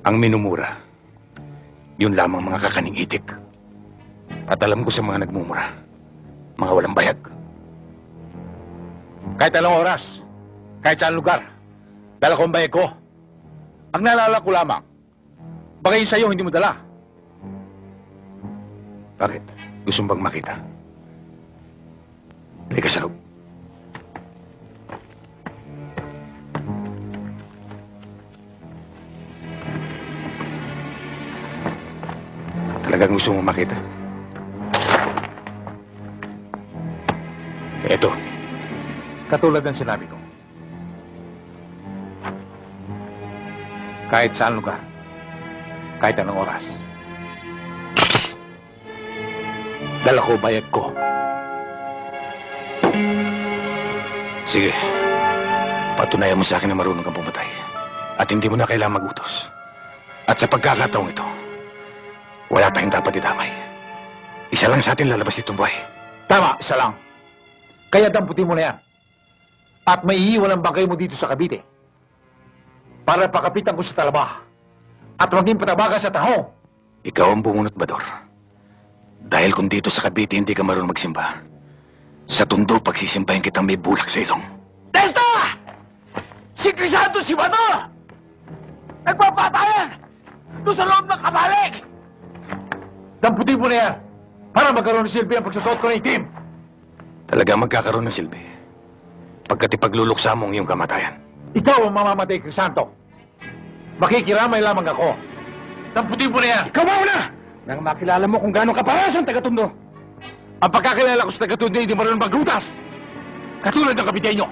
ang minumura, yun lamang mga kakaning itik. At alam ko sa mga nagmumura, mga walang bayag. Kahit anong oras, kahit saan lugar, dala ko ang bayag ko. Ang naalala ko lamang, baka yun sa'yo hindi mo dala. Bakit? Gusto mo bang makita? Halika sa loob. Talagang gusto mo makita? Eto. Katulad ng sinabi ko. Kahit saan lugar, kahit anong oras, dala ko bayag ko. Sige. Patunayan mo sa akin na marunong kang pumatay. At hindi mo na kailangang magutos. At sa pagkakataong ito, wala tayong dapat idamay. Isa lang sa atin lalabas itong buhay. Tama, isa lang. Kaya damputin mo na yan. At may iiwan ang bangkay mo dito sa Cavite. Para pakapitan ko sa talaba. At maging patabaga sa taho. Ikaw ang bumunot, Bador. Dahil kung dito sa Cavite hindi ka marunong magsimba, sa tundo pagsisimbahin kitang may bulak sa ilong. Testa! Si Crisanto si Bador! Nagpapatayan! Doon sa loob ng kabalik! Damputin mo na yan. Para magkaroon ng silbi ang pagsusot ko ng itim. Talaga magkakaroon ng silbi. Pagkat ipagluluksa mo ang iyong kamatayan. Ikaw ang mamamatay, Crisanto. Makikiramay lamang ako. Damputin mo na yan. Ikaw mauna! Nang makilala mo kung gaano kaparas ang taga-tundo. Ang pagkakilala ko sa taga-tundo hindi marunong maglutas. Katulad ng kapitenyo.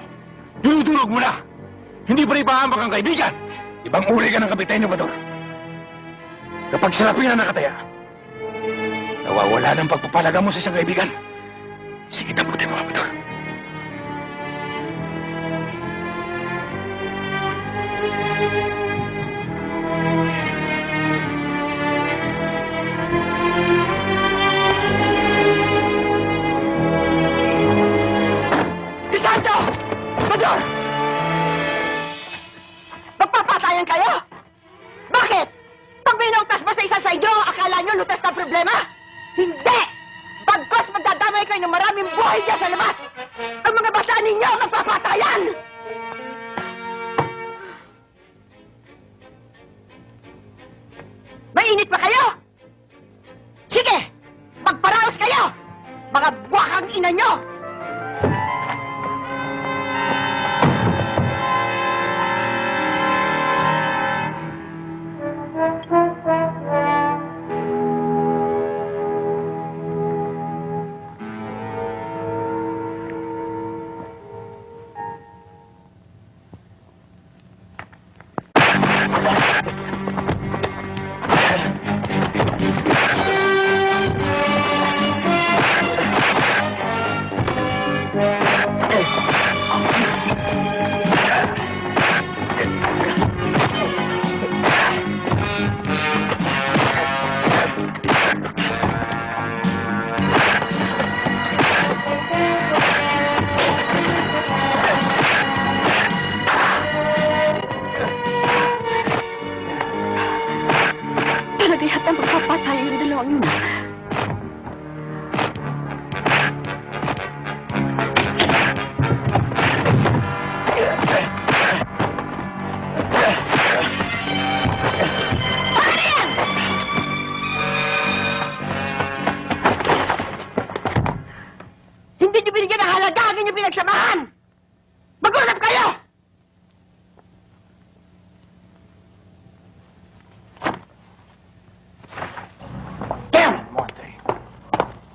Dinudurog mo na. Hindi pa rin ipahamak ang kaibigan. Ibang uri ka ng kapitenyo, Bador. Kapag sarapin na nakataya, nawawala ng pagpapalaga mo sa isang kaibigan. Sige, damputin mo, Bador. Crisanto! Bador! Magpapatayan kayo? Bakit? Pag may nautas ba sa isa sa inyo, akala nyo lutas na problema? Hindi! Bagkos magdadamay kayo ng maraming buhay dyan sa labas! Ang mga bata ninyo magpapatayan! Mainit pa kayo? Sige! Magparaos kayo! Mga buwakang ina nyo! Talaga yata magpapatay yung dalawang yun. Hindi niyo binigyan ng halaga ang inyong pinagsamahan! Mag-usap kayo! Damn it, Monte.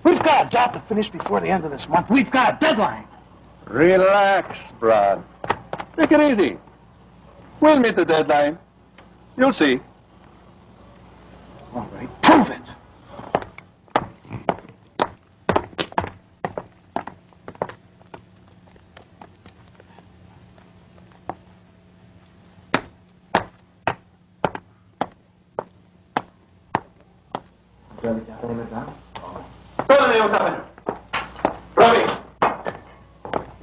We've got a job to finish before the end of this month. We've got a deadline. Relax, Brad. Take it easy. We'll meet the deadline. You'll see. All right, prove it. Todo na yung usapan niyo.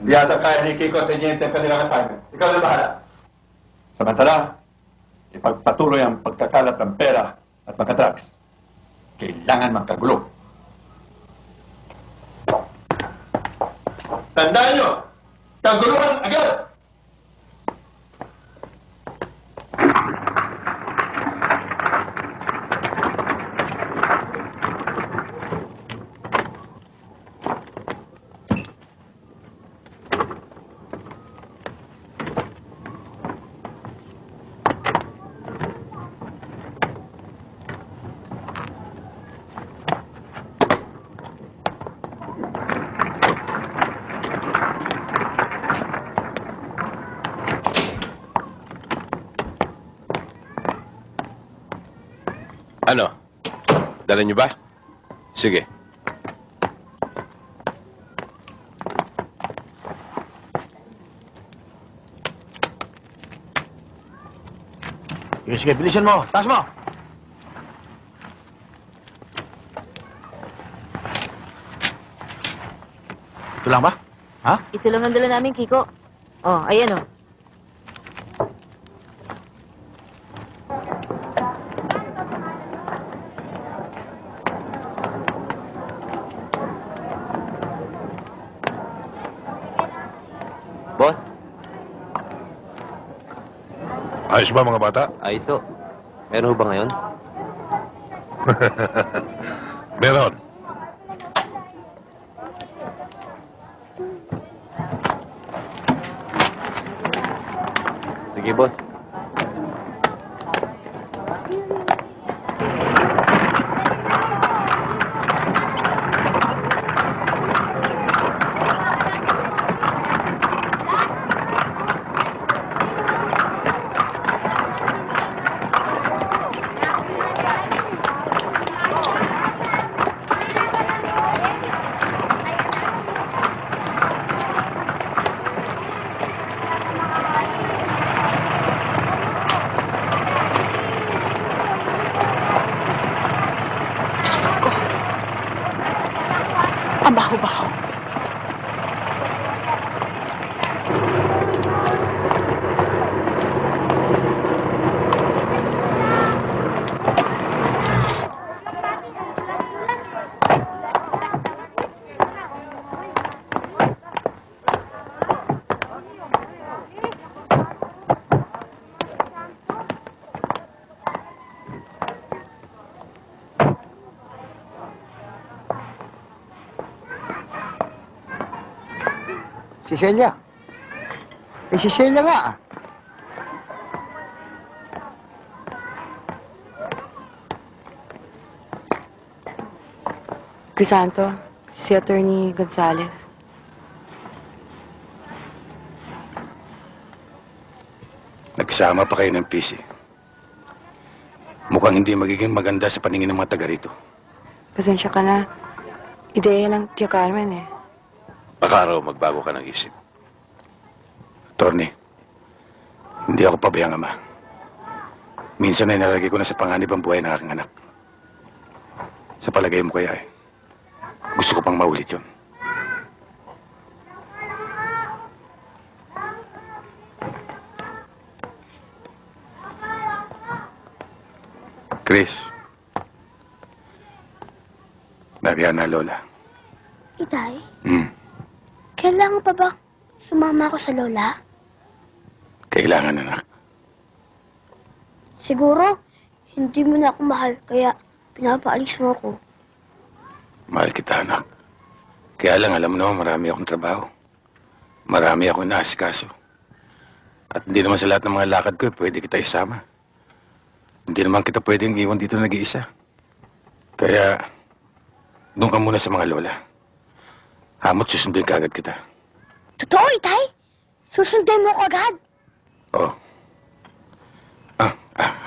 Biyada kaya ni Kiko at Teniente ang kanilang assignment. Ikaw na bahala. Samantala, ipagpatuloy ang pagkakalat ng pera at mga drugs. Kailangan magkagulo. Tandaan nyo! Kaguluhan agad! Ano? Dala niyo ba? Sige. Sige, bilisan mo. Taas mo. Ito lang ba? Ha? Ito lang ang dala namin, Kiko. Oh, ayan oh. Boss, Ayos ba mga bata? ayos ho. Meron ho ba ngayon? Meron. Sige, boss. Ang baho-baho. Si Celia. Si Celia nga. Crisanto, si Attorney Gonzales. Nagsama pa kayo ng PC. Mukhang hindi magiging maganda sa paningin ng mga taga rito. Pasensya ka na. Ideya ng Tia Carmen eh. Baka raw magbago ka ng isip. Attorney, hindi ako pabayang ama. Minsan ay nalagay ko na sa panganib ang buhay ng aking anak. Sa palagay mo kaya gusto ko pang maulit yun. Chris, nariyan na Lola. Itay, Hmm, kailangan pa ba sumama ako sa lola? kailangan anak. Siguro, hindi mo na ako mahal, kaya pinapaalis mo ako. Mahal kita anak. Kaya lang alam mo naman marami akong trabaho. Marami akong naasikaso. At hindi naman sa lahat ng mga lakad ko pwede kita isama. Hindi naman kita pwedeng iwan dito nag-iisa. Kaya, doon ka muna sa mga lola. Hamot susunduin ka agad kita. Totoo, Itay? Susundin mo ko agad? Oo.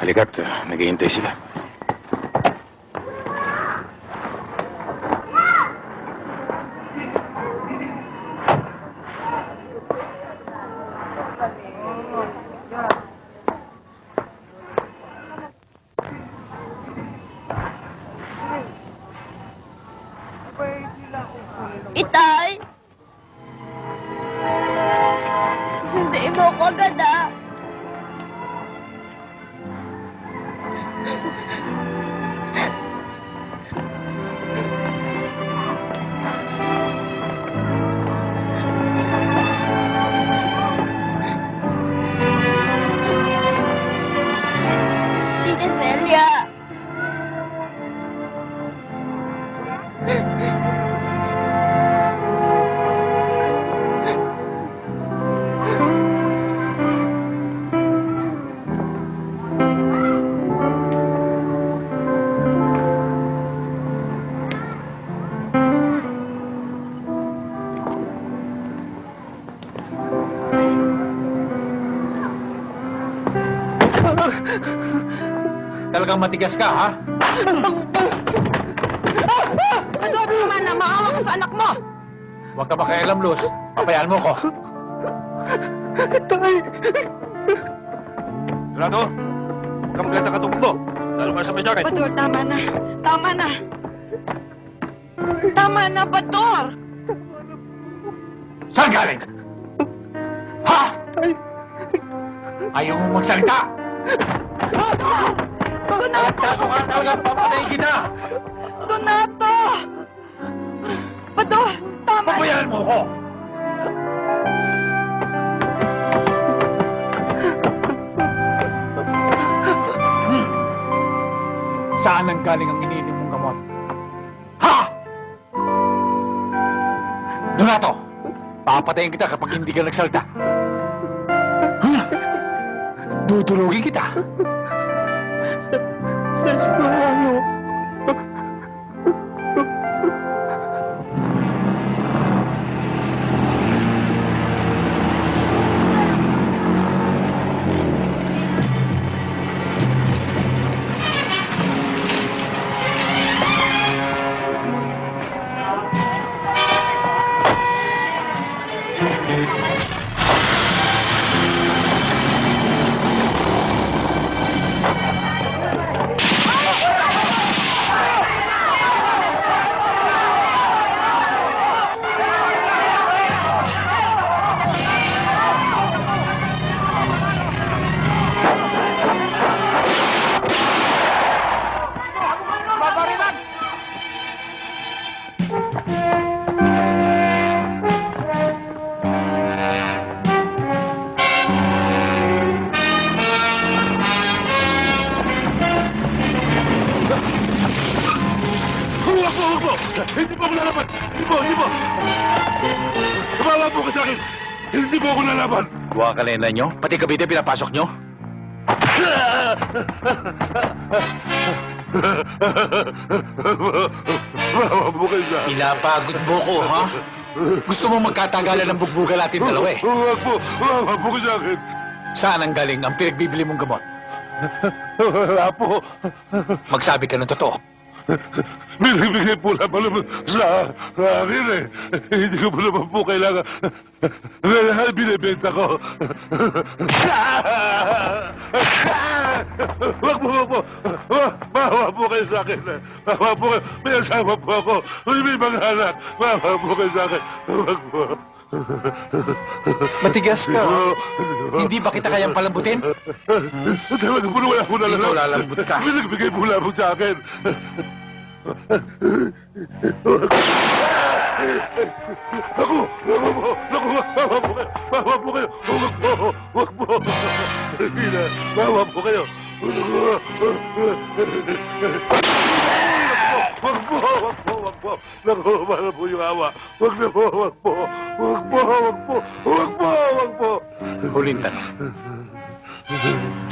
Halika't naghihintay sila. Itay? Talagang matigas ka, ha? Sabi naman na maawa ka sa anak mo! Huwag ka makialam, Luz. Papayaan mo ko. Tay! Grado, huwag ka maganda katukbo. Lalo ka sa may jacket. Bator, tama na. Tama na. Tama na, Bator! Saan galing? Ha? Ayaw mo magsalita? Donato! Ako nga talaga papatayin kita! Donato! Bator, tama na. Papayaan mo ko! Saan ang galing ang iniinom mong gamot? Ha? Donato! Papatayin kita kapag hindi ka nagsalita. Dudurugin kita. Sa esplano. Hindi po ako lalaban! Hindi po! Tumawa po ka sa akin! Hindi po ako lalaban! Buha ka kalenda nyo? Pati Cavite pinapasok nyo? Mawa po kayo sa akin! Pinapagod mo ko, ha? Gusto mo magkatagalan ng bugbuga natin dalawa eh. Huwag po! Mawa po kayo sa akin! Saan ang galing ang pinagbibili mong gamot? Wala po! Magsabi ka ng totoo. Binibigay po naman sa akin eh. Hindi ko po naman po kailangan. Kaya binibenta ko. Wag po. Mawa po kayo sa akin eh. Mawa po kayo. May asawa po ako. May mga anak. Mawa po kayo sa akin. Wag po. Matigas ka. Hindi ba kita kayang palambutin? Talaga po wala ko nalalambot. Ikaw lalambot ka. Binagbigay po lamang sa akin. Naku, mawa po kayo. Wag po. Hindi na, mawa po kayo. Wag po. Naku, mahal po yung awa. Wag po. Huling tanong.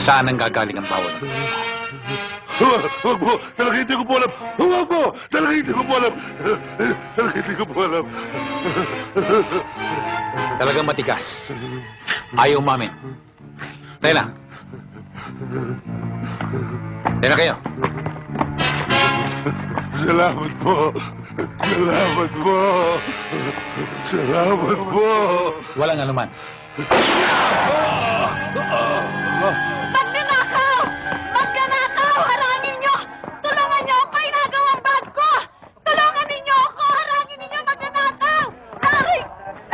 Saan ang gagaling ang bawal? Wag po! Talaga hindi ko po alam! Wag po! Talaga hindi ko po alam! Talaga hindi ko po alam! Talagang matigas. Ayaw umamin. Tayo lang. Tayo na kayo. Salamat po! Salamat po! Walang anuman. Magnanakaw! Magnanakaw! Harangin nyo! Tulungan nyo ako! Inagawang bag ko! Tulungan ninyo ako! Harangin ninyo! Magnanakaw! Aray!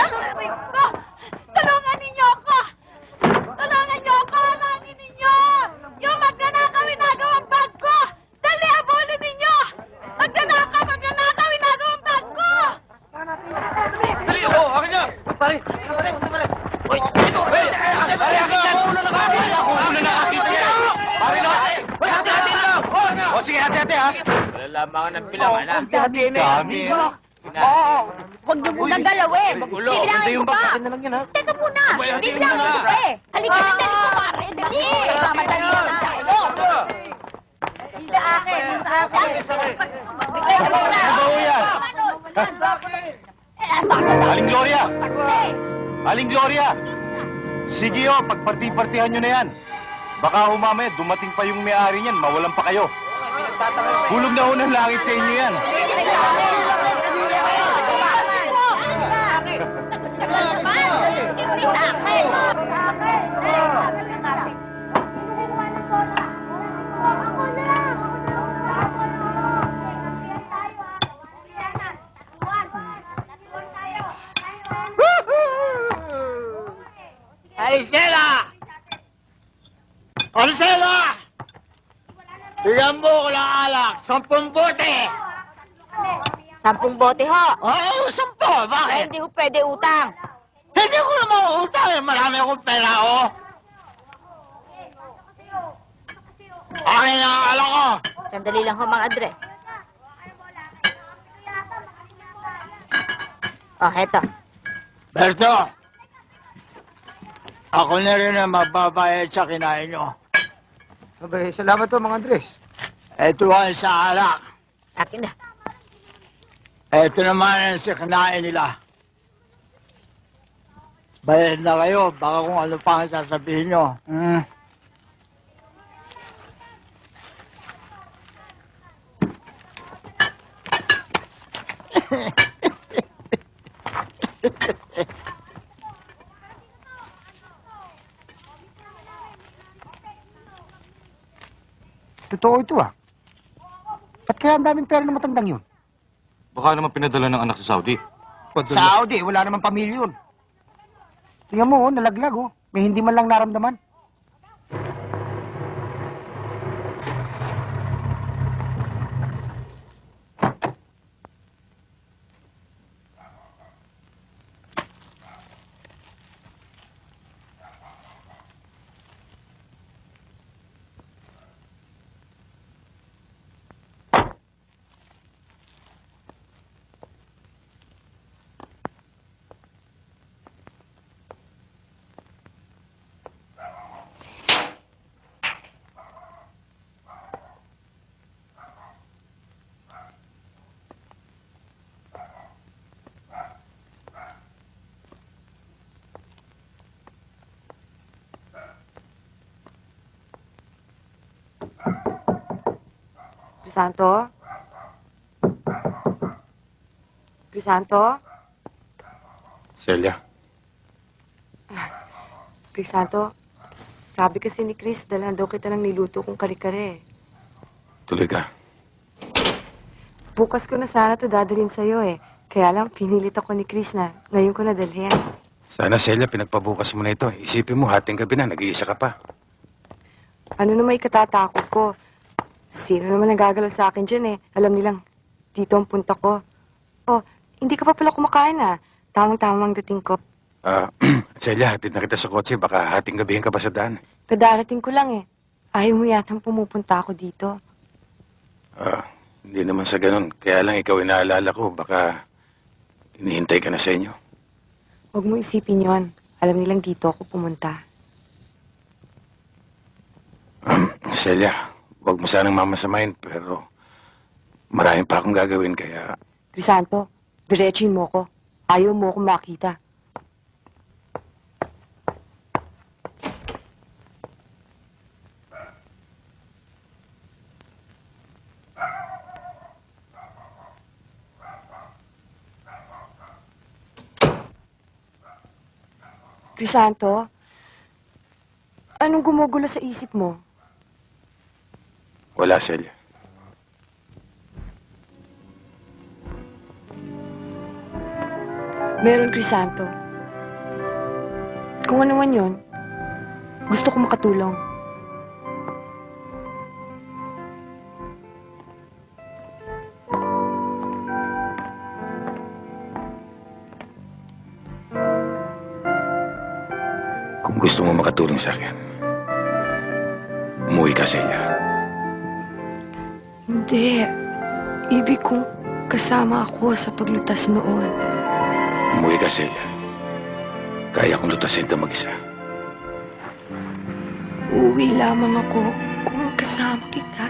Aray ko! Tulungan ninyo ako! Tulungan nyo ako! Harangin ninyo! Yung magnanakaw! Inagawang bag ko! Dali! Abulin ninyo! Magnanakaw! Magnanakaw! Inagawang bag ko! Dali! Oo! Akin na! Pare! Hoy! Ito! Hey! Pare! Akin na! Ako na nakakit! Ako na nakakit! Pare na! Hoy! Hati-hati lang! O sige! Hati-hati ha! Wala lamang ng bilang anak. Dami na. Oo! Huwag niyo munang galawin! Bibilangin ko pa! Teka muna! Bibilangin ko pa eh! Halika na! Dali ko pare! Dali! Mamadali na! Hindi akin! Sa akin! Bigay ko muna! Aling Gloria! Aling Gloria! Sige o, pagparti-partihan nyo na yan. Baka umamaya, dumating pa yung may-ari niyan, mawalan pa kayo. Hulog na unang langit sa inyo yan. Arisela! Arisela! Bigyan mo ko ng alak, 10 bote! 10 bote ho. Oo, 10. Bakit? Hindi ho pwede utang. Hindi ko naman utang eh. Marami akong pera, oh. Akin na ang alak ko. Sandali lang ho mga address. Oh, heto. Berto! Ako na rin ang magbabayad sa kinain nyo. Abay, salamat po mga Andres. Ito ang sa alak. Akin na. Ito naman ang sa kinain nila. Bayad na kayo, baka kung ano pa ang sasabihin nyo. Totoo ito ah. Ba't kaya ang daming pera ng matandang yun? Baka naman pinadala ng anak sa Saudi. Saudi, wala namang pamilya yun. Tingnan mo, nalaglag oh. May hindi man lang naramdaman. Crisanto? Crisanto? Celia, Crisanto, sabi kasi ni Chris, dalan daw kita ng niluto kong kare-kare. tuloy ka. Bukas ko na sana to dadalhin sa'yo eh. Kaya lang, pinilit ako ni Chris na ngayon ko nadalhin. Sana, Celia, pinagpabukas mo na ito. Isipin mo, hating gabi na, nag-iisa ka pa. Ano na may katatakot ko? Sino naman nagagalaw sa akin dyan eh? Alam nilang, dito ang punta ko. Oh, hindi ka pa pala kumakain ah. Tamang-tamang dating ko. Celia, hatid na kita sa kotse. Baka hating gabihin ka pa sa daan. Kadarating ko lang eh. Ayaw mo yatang pumupunta ako dito. Hindi naman sa ganun. Kaya lang ikaw inaalala ko. Baka inihintay ka na sa inyo. Huwag mo isipin yon. Alam nilang dito ako pumunta. Celia, huwag mo sanang mamasamain, pero maraming pa akong gagawin, kaya... Crisanto, diretsuin mo ko. Ayaw mo akong makita. Crisanto, anong gumugulo sa isip mo? Wala, Celia. Meron, Crisanto. Kung ano man yun, gusto ko makatulong. Kung gusto mo makatulong sa akin, umuwi ka, Celia. Hindi. Ibig kong kasama ako sa paglutas noon. Umuwi ka, Celia. Kaya kong lutasin ito mag-isa. Uuwi lamang ako kung kasama kita.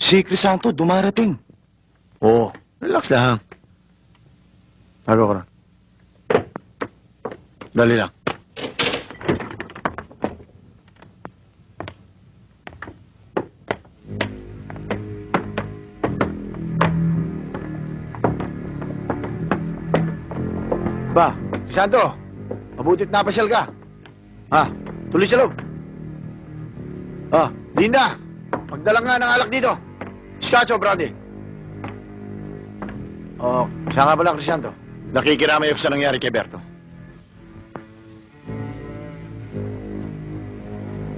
Si Crisanto, dumarating. Oo, relax lang. Tago ka na. Dali lang. Ba, Crisanto, mabutit napasyal ka. Tuloy sa loob. Linda, magdala nga ng alak dito. Scotch o brandy? Siya nga pala, Crisanto. Nakikiramay ako sa nangyari kay Berto.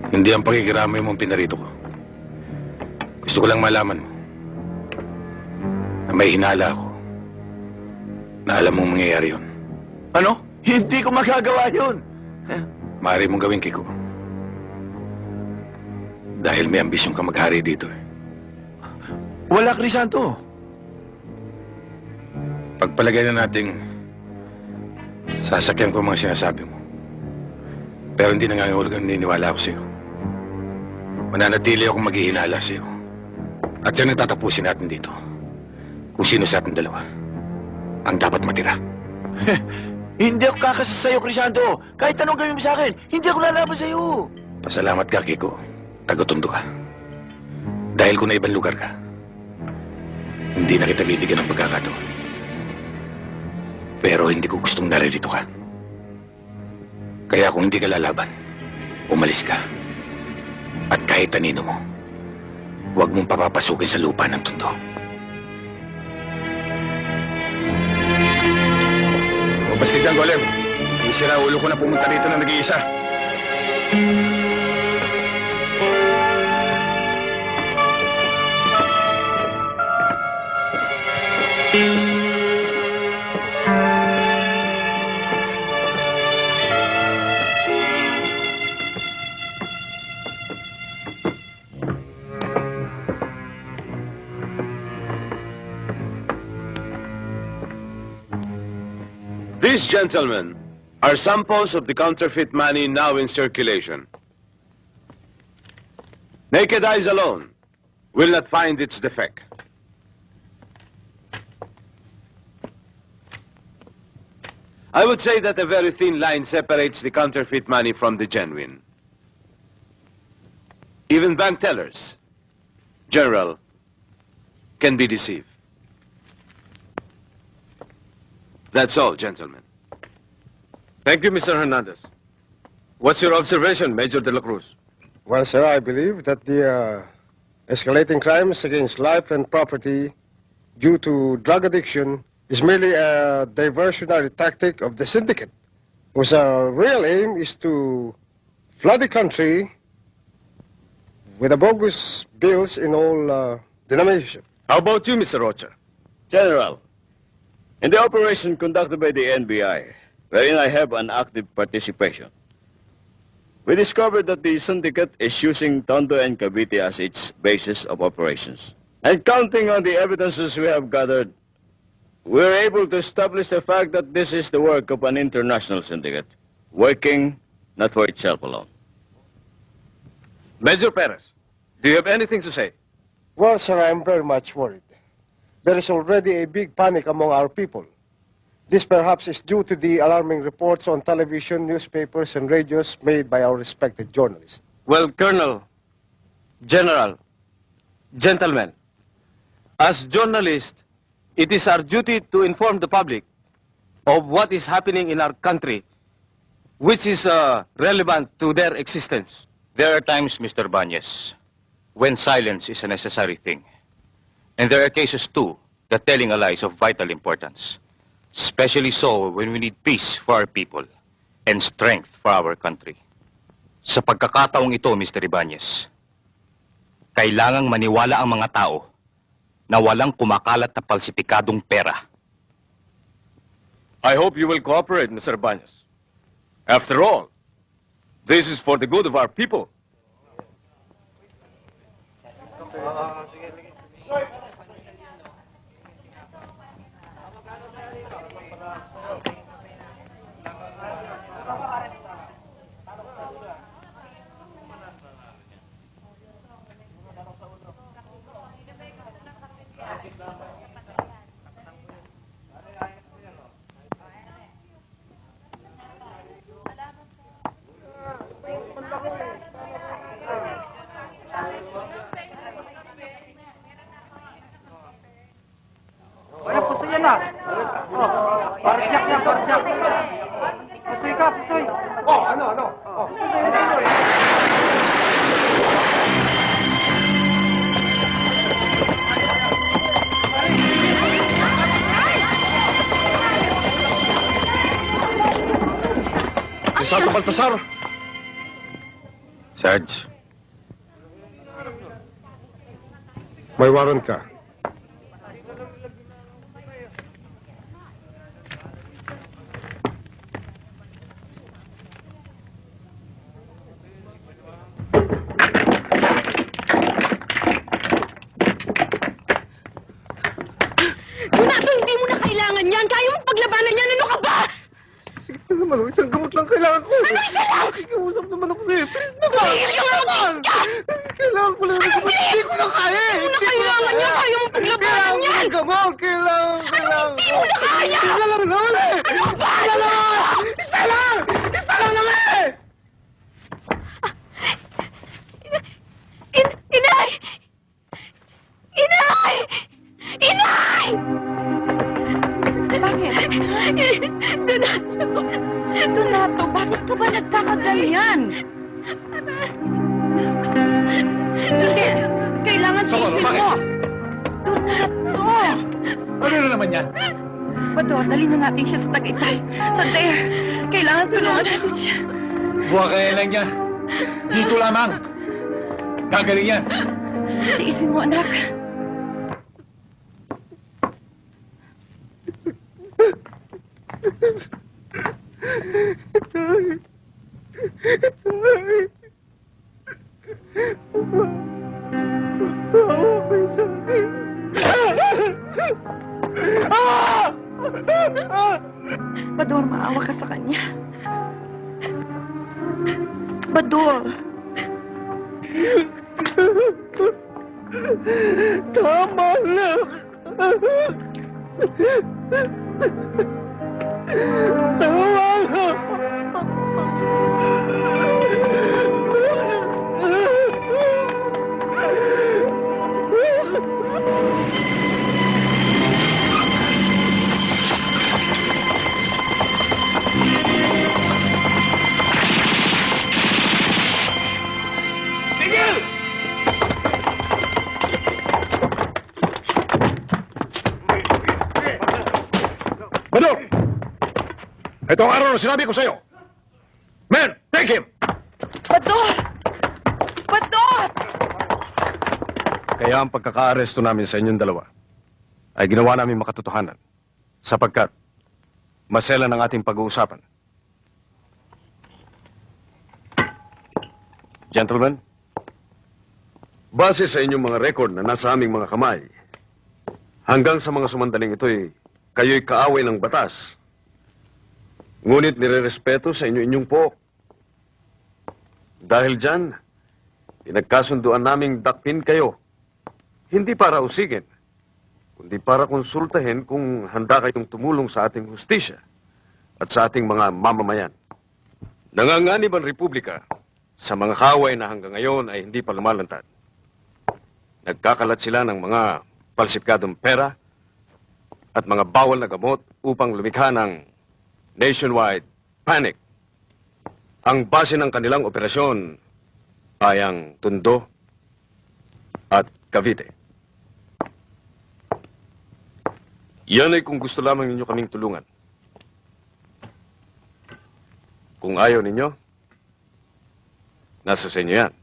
Hindi ang pakikiramay mo ang pinarito ko. Gusto ko lang malaman mo na may hinala ako na alam mong mangyayari yun. Ano? Hindi ko magagawa yun. Maaari mong gawin, Kiko. Dahil may ambisyon ka maghari dito. Wala, Crisanto. Pagpalagay na nating sasakyan ko ang mga sinasabi mo. Pero hindi nangangahulugan naniniwala ako sa'yo. Mananatili akong maghihinala sa'yo. At yan ang tatapusin natin dito. Kung sino sa ating dalawa ang dapat matira. Hindi ako kakasa sa'yo, Crisanto. Kahit anong gawin mo sa akin, hindi ako lalaban sa'yo. Pasalamat ka, Kiko. Tagutondo ka. Dahil kung na ibang lugar ka, hindi na kita bibigyan ng pagkakataon. Pero hindi ko gustong naririto ka. Kaya kung hindi ka lalaban, umalis ka. At kahit anino mo, huwag mong papapasukin sa lupa ng Tondo. Lumabas ka dyan, Golem. Isira ulo ko na pumunta dito na nag-iisa. These gentlemen are samples of the counterfeit money now in circulation. Naked eyes alone will not find its defect. I would say that a very thin line separates the counterfeit money from the genuine. Even bank tellers, General, can be deceived. That's all, gentlemen. Thank you, Mr. Hernandez. What's your observation, Major De La Cruz? Well, sir, I believe that the escalating crimes against life and property due to drug addiction is merely a diversionary tactic of the syndicate, whose real aim is to flood the country with the bogus bills in all denominations. How about you, Mr. Rocha? General, in the operation conducted by the NBI, wherein I have an active participation, we discovered that the syndicate is using Tondo and Cavite as its basis of operations. And counting on the evidences we have gathered, we are able to establish the fact that this is the work of an international syndicate, working not for itself alone. Major Perez, do you have anything to say? Well, sir, I'm very much worried. There is already a big panic among our people. This perhaps is due to the alarming reports on television, newspapers, and radios made by our respected journalists. Well, Colonel, General, gentlemen, as journalists, it is our duty to inform the public of what is happening in our country, which is relevant to their existence. There are times, Mr. Banyes, when silence is a necessary thing. And there are cases, too, that telling a lie is of vital importance. Especially so when we need peace for our people and strength for our country. Sa pagkakataong ito, Mr. Ibanez, kailangang maniwala ang mga tao na walang kumakalat na palsipikadong pera. I hope you will cooperate, Mr. Banyas. After all, this is for the good of our people. na. Oh, parjak na, parjak. Pusoy ka, pusoy. Oh, ano? Oh, pusoy. Santo Baltasar! Sarge, May warrant ka. Donato, hindi mo na kailangan yan. Kaya mo paglabanan yan. Ano ka ba? sige naman, isang gamot lang kailangan ko. Ano isa lang? Nakikiusap naman ako sa'yo. Please naman! Tumigil ka naman! Kailangan ko lang ng gamot. Hindi ko na kaya eh! Hindi mo na kailangan yan. Kaya mo paglabanan yan. Kailangan ko ng gamot! Kailangan Hindi mo na kaya! Isa lang naman eh! Ano ba? Isa lang! Isa lang! Isa lang naman eh! Inay! Inay! Inay! Bakit? Donato, bakit ka ba nagkakaganyan? Hindi, kailangan tiisin mo. Donato! Ano na naman yan? Bador, dali na natin siya sa Tagaytay. Sa Dare. Kailangan tulungan natin siya. Buha kaya lang niya. Dito lamang. Gagaling yan. Tiisin mo, anak. Bador, maawa ka sa kanya. Bador. Tama na! Tama na! Tigil! Bador! Ito ang araw na sinabi ko sa'yo. Men, take him! Bador! Bador! Kaya ang pagkaka-aresto namin sa inyong dalawa ay ginawa namin makatotohanan sapagkat masela ng ating pag-uusapan. Gentlemen, base sa inyong mga record na nasa aming mga kamay, hanggang sa mga sumandaling ito'y kayo'y kaaway ng batas. Ngunit nirerespeto sa inyong po. Dahil dyan, pinagkasunduan naming dakpin kayo. Hindi para usigin, kundi para konsultahin kung handa kayong tumulong sa ating hustisya at sa ating mga mamamayan. Nanganganib ang Republika sa mga kaway na hanggang ngayon ay hindi pa lumalantad. Nagkakalat sila ng mga falsifikadong pera at mga bawal na gamot upang lumikha ng nationwide panic. Ang base ng kanilang operasyon ay ang Tondo at Cavite. Yan ay kung gusto lamang ninyo kaming tulungan. Kung ayaw ninyo, nasa sa inyo yan.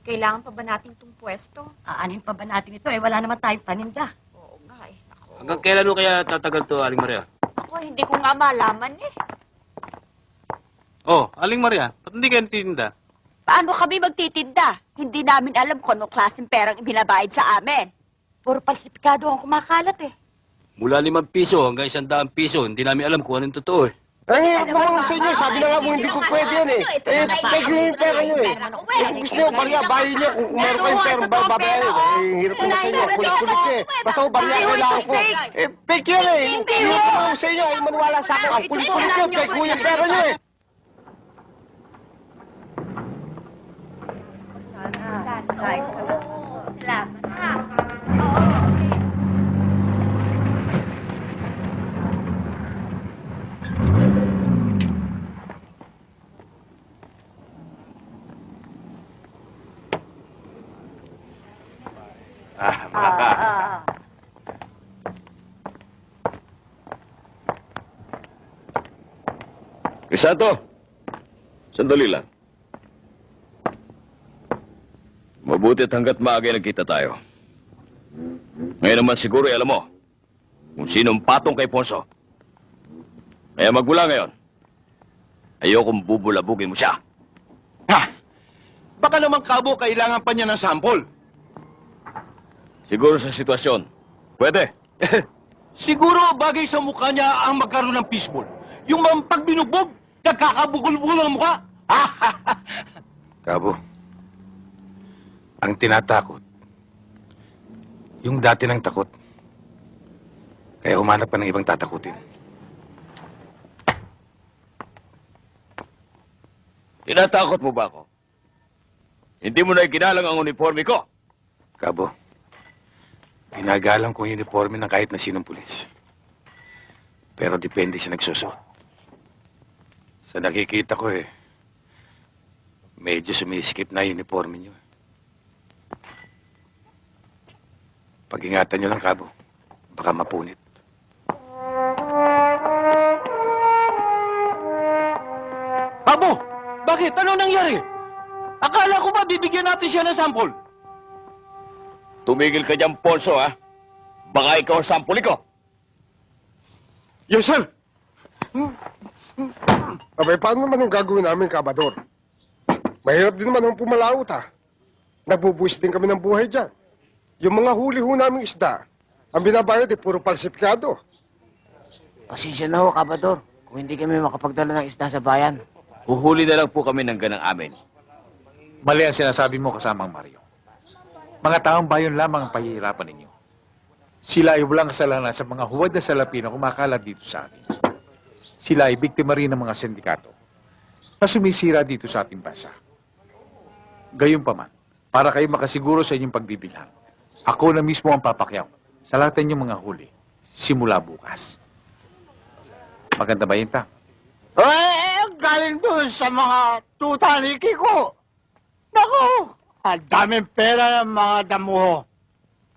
Kailangan pa ba natin itong pwesto? Aanin pa ba natin ito? Wala naman tayong paninda. Oo nga eh. Hanggang kailan mo kaya tatagal to, Aling Maria? Ako, hindi ko nga malaman eh. Oh, Aling Maria, ba't hindi kayo natitinda? Paano kami magtitinda? Hindi namin alam kung anong klaseng perang ibinabayad sa amin. Puro falsifikado ang kumakalat eh. Mula 5 piso hanggang 100 piso, hindi namin alam kung anong totoo eh. Ang hirap naman sa inyo. Sabi na nga mo, hindi ko pwede yan eh. Peg nyo yung pera nyo eh. Kung gusto nyo, barya, bahay nyo. Kung meron kayong pera, babayaran. Hirap naman sa inyo. Kulit-kulit nyo eh. Basta ko, barya, kailangan ko. Peg yan eh. Hirap naman sa inyo. Ay, maniwala sa akin. Ang kulit-kulit nyo, peg ko yung pera nyo eh. Sana. Crisanto, sandali lang. Mabuti at hanggat maaga ay nagkita tayo. Ngayon naman siguro ay alam mo kung sino ang patong kay Ponso. Kaya magmula ngayon, ayokong bubulabugin mo siya. Baka naman, Kabo, kailangan pa niya ng sample. Siguro sa sitwasyon, pwede. Siguro bagay sa mukha niya ang magkaroon ng fishball. Yung pag binugbog, nagkakabugol-bugol ang mukha. Kabo, ang tinatakot, yung dati ng takot. Kaya humanap ka ng ibang tatakutin. Tinatakot mo ba ako? Hindi mo na ikinalang ang uniforme ko. Kabo, ginagalang ko yung uniforme ng kahit na sinong pulis. Pero depende sa nagsusuot. Sa nakikita ko medyo sumisikip na yung uniforme niyo. Pag-ingatan niyo lang, Kabo. Baka mapunit. Kabo, bakit? Ano nangyari? Akala ko ba bibigyan natin siya ng sample? Tumigil ka dyan, Ponso, ha? Baka ikaw ang sampuli ko. Yes, sir! Abay, paano naman ang gagawin namin, Kabador? Mahirap din naman ang pumalaot, ha? Nagbubuwis din kami ng buhay dyan. Yung mga huli ho naming isda, ang binabayad puro falsifikado. Pasensya na ho, Kabador, kung hindi kami makapagdala ng isda sa bayan. Huhuli na lang po kami ng ganang amin. Mali ang sinasabi mo kasamang Mario. Mga taong bayan lamang ang pahihirapan ninyo. Sila ay walang kasalanan sa mga huwad na salapi na kumakalat dito sa atin. Sila ay biktima rin ng mga sindikato na sumisira dito sa ating bansa. Gayunpaman, para kayo makasiguro sa inyong pagbibilhan, ako na mismo ang papakyaw sa lahat ng inyong mga huli simula bukas. Maganda ba yun, Ta? Galing doon sa mga tuta ni Kiko. Naku, ang daming pera ng mga damuho.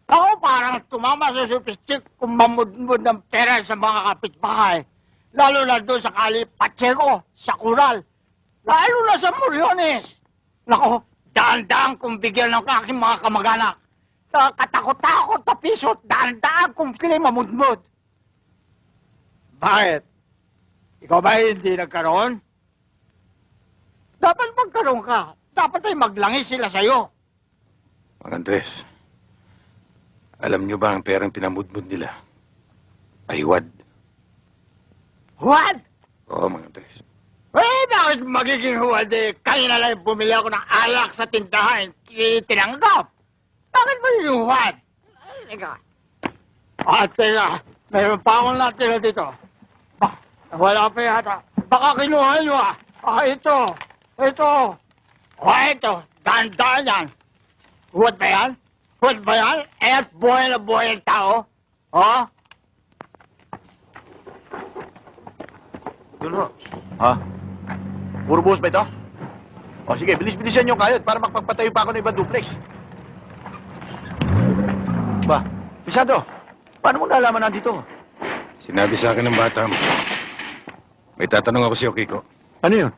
Ako parang tumama sa supistik kung mamudmud ng pera sa mga kapitbahay. Lalo na doon sa Kali Pacheco, sa Kural. Lalo na sa Moriones. Naku, daan-daan kong bigyan ng aking mga kamag-anak. Sa katakot-takot na piso, daan-daan kong sila mamudmud. Bakit? Ikaw ba hindi nagkaroon? Dapat magkaroon ka. Dapat ay maglangis sila sa'yo. Mang Andres, alam niyo ba ang perang pinamudmud nila ay huwad? Huwad? Oo, Mang Andres. Bakit magiging huwad kanina lang bumili ako ng alak sa tindahan, tinanggap. Bakit magiging huwad? Teka. Teka, mayroon pa akong natira dito. Wala pa yata. Baka kinuha nyo ito. Ito. Ito. Daan-daan yan. Huwad ba yan? Huwad ba yan? At buhay na buhay ang tao? Dulo. Ha? Puro buhos ba ito? O sige, bilis-bilisan yung kayod para makapagpatayo pa ako ng ibang duplex. Ba, Pisado, paano mo nalaman nandito? Sinabi sa akin ng bata mo. May tatanong ako sa'yo, Kiko. Ano yun?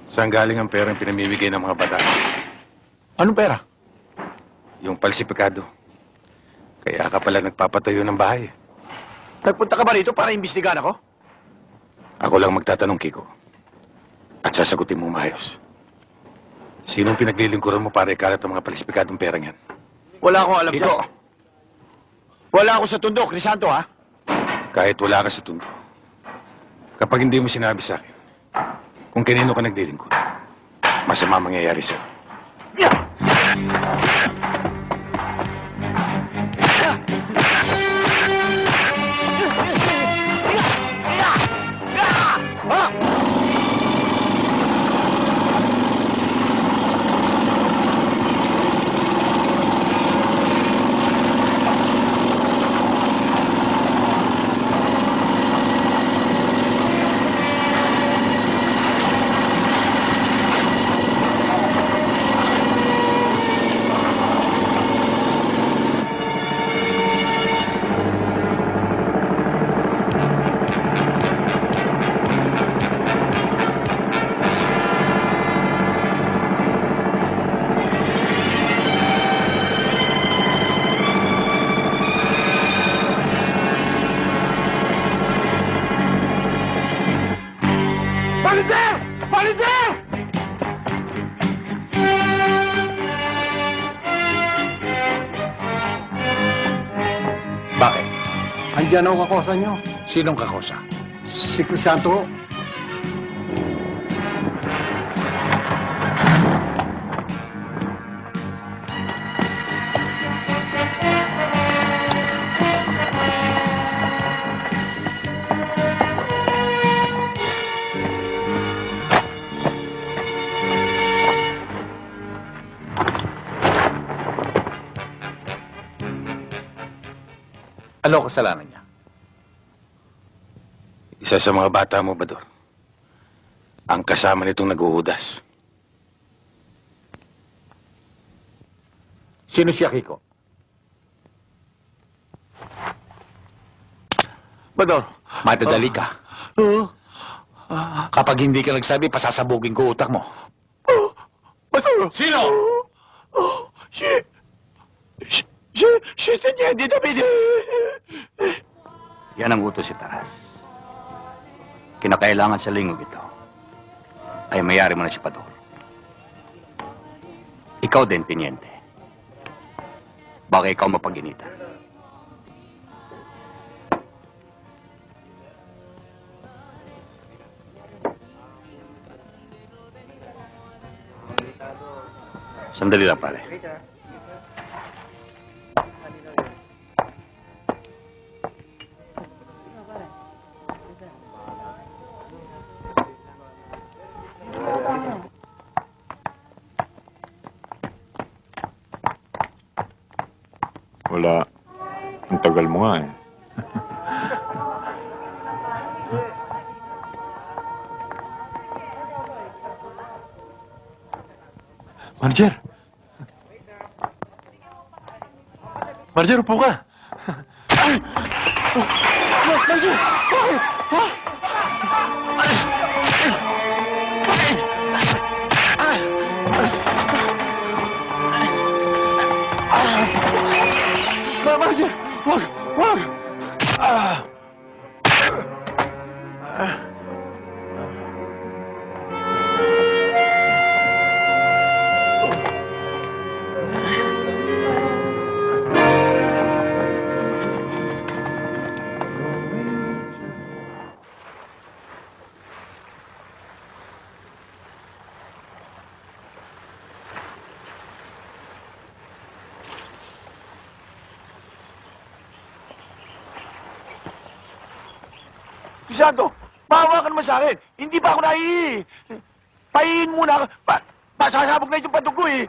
Saan galing ang perang pinamimigay ng mga bata? Anong pera? Yung falsifikado. Kaya ka pala nagpapatayo ng bahay. Nagpunta ka ba rito para imbestigahan ako? Ako lang magtatanong, Kiko. At sasagutin mo maayos. Sinong pinaglilingkuran mo para ikalat ang mga falsifikadong perang yan? Wala akong alam Kiko! dyan. Wala ako sa tundo, Crisanto, ha? Kahit wala ka sa tundo. Kapag hindi mo sinabi sa akin kung kanino ka naglilingkod, masama mangyayari sa'yo. Nandyan ako kakosa nyo. Sinong kakosa? Si Crisanto. Ano kasalanan niya? Isa sa mga bata mo, Bador. Ang kasama nitong naguhudas. Sino siya, Kiko? Bador! Matadali ka. Kapag hindi ka nagsabi, pasasabugin ko utak mo. Bador! Sino? Si Teniente David! Yan ang utos si Taas. Kinakailangan sa lingog ito ay mayari mo na si Pador. Ikaw din, Teniente. Baka ikaw mapag-initan. Sandali lang, pare. Wala. Ang tagal mo nga eh. Manager! Manager, upo ka! Ay! Manager! Bakit? Ha? Manager! Wag! Wag! Crisanto, maawa ka naman sa akin. Hindi pa ako pahihin muna ako. Pasasabog na itong patog ko eh.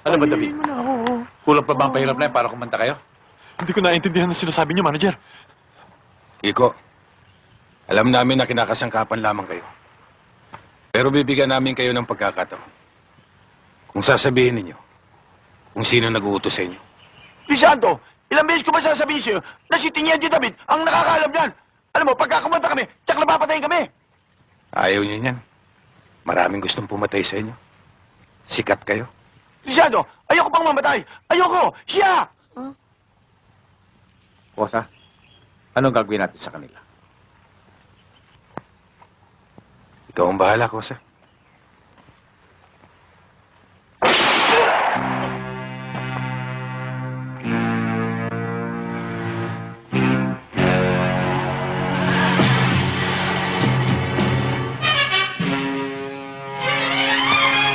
Ano ba, David? Kulang pa ba ang pahirap na yan para kumanta kayo? Hindi ko naintindihan ang sinasabi niyo, Manager. Iko, alam namin na kinakasangkapan lamang kayo. Pero bibigyan namin kayo ng pagkakataon. Kung sasabihin ninyo, kung sino nag-uutos sa inyo. Crisanto, ilang beses ko ba sasabihin sa'yo na si Teniente David ang nakakaalam yan? Alam mo, pagkakamanta kami, tsak na papatayin kami. Ayaw niyo yan. Maraming gustong pumatay sa inyo. Sikat kayo. Crisanto, ayoko pang mamatay. Ayoko! Siya! Kosa, anong gagawin natin sa kanila? Ikaw ang bahala, Kosa.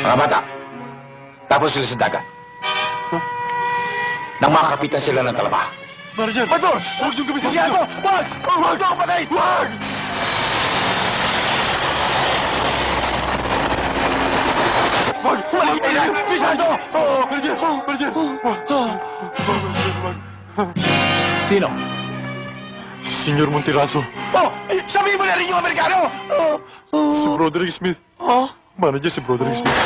Mga bata, tapos sila sa dagat. Nang makapitan sila ng talaba. Manager! Bador! Huwag niyong gawin sa Crisanto! Wag! Huwag niyo akong patayin! Wag! Wag! Wag! Crisanto! Manager! Manager! Sino? Si Senyor Monterazo. Sabihin mo na rin yung Amerikano! Si Broderick Smith. Manager, si Broderick Smith.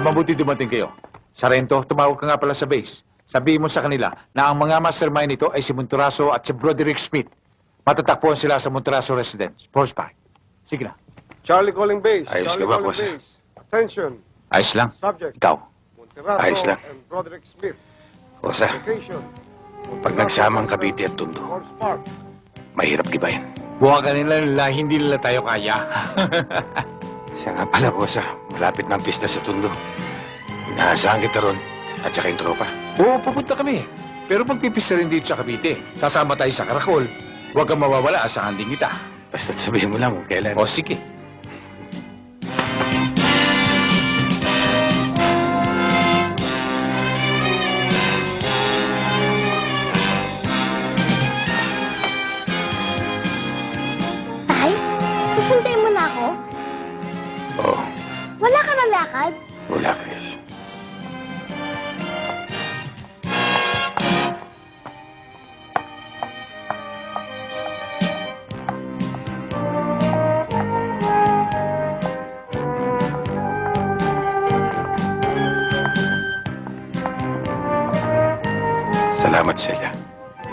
Mabuti dumating kayo. Sarento, tumawag ka nga pala sa base. Sabihin mo sa kanila na ang mga mastermind nito ay si Monturaso at si Broderick Smith. Matatakpuan sila sa Monturaso residence. Force Park. Sige na. Charlie calling base. Ayos Charlie ka ba, calling Kosa? base. Attention. Ayos lang. Subject. Ikaw. Monteraso Ayos lang. and Broderick Smith. Kosa, Location. pag nagsama ang Cavite at Tondo, Force Park. mahirap gibayin. Buwagan nila, hindi nila tayo kaya. Siya nga pala, Kosa. Malapit na ang pista sa Tondo. Inaasahan kita ron at saka yung tropa. Oo, pupunta kami. Pero magpipista rin dito sa Cavite. Sasama tayo sa Karakol. Huwag kang mawawala, asahan din kita. Basta't sabihin mo lang kung kailan. O, sige. Tay, susundin mo na ako? Oo, Wala ka ng lakad? wala, Chris. Salamat, Celia.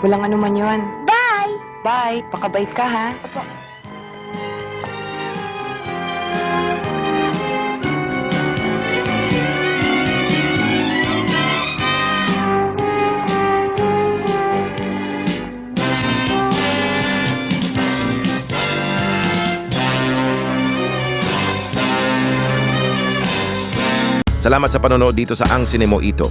Walang anuman yon. Bye! Bye. Pakabait ka, ha? Opo. Salamat sa panonood dito sa Ang Sine Mo Ito.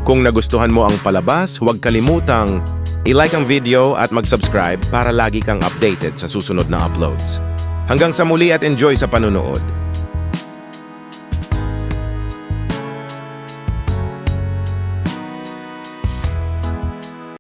Kung nagustuhan mo ang palabas, huwag kalimutang i-like ang video at mag-subscribe para lagi kang updated sa susunod na uploads. Hanggang sa muli at enjoy sa panonood.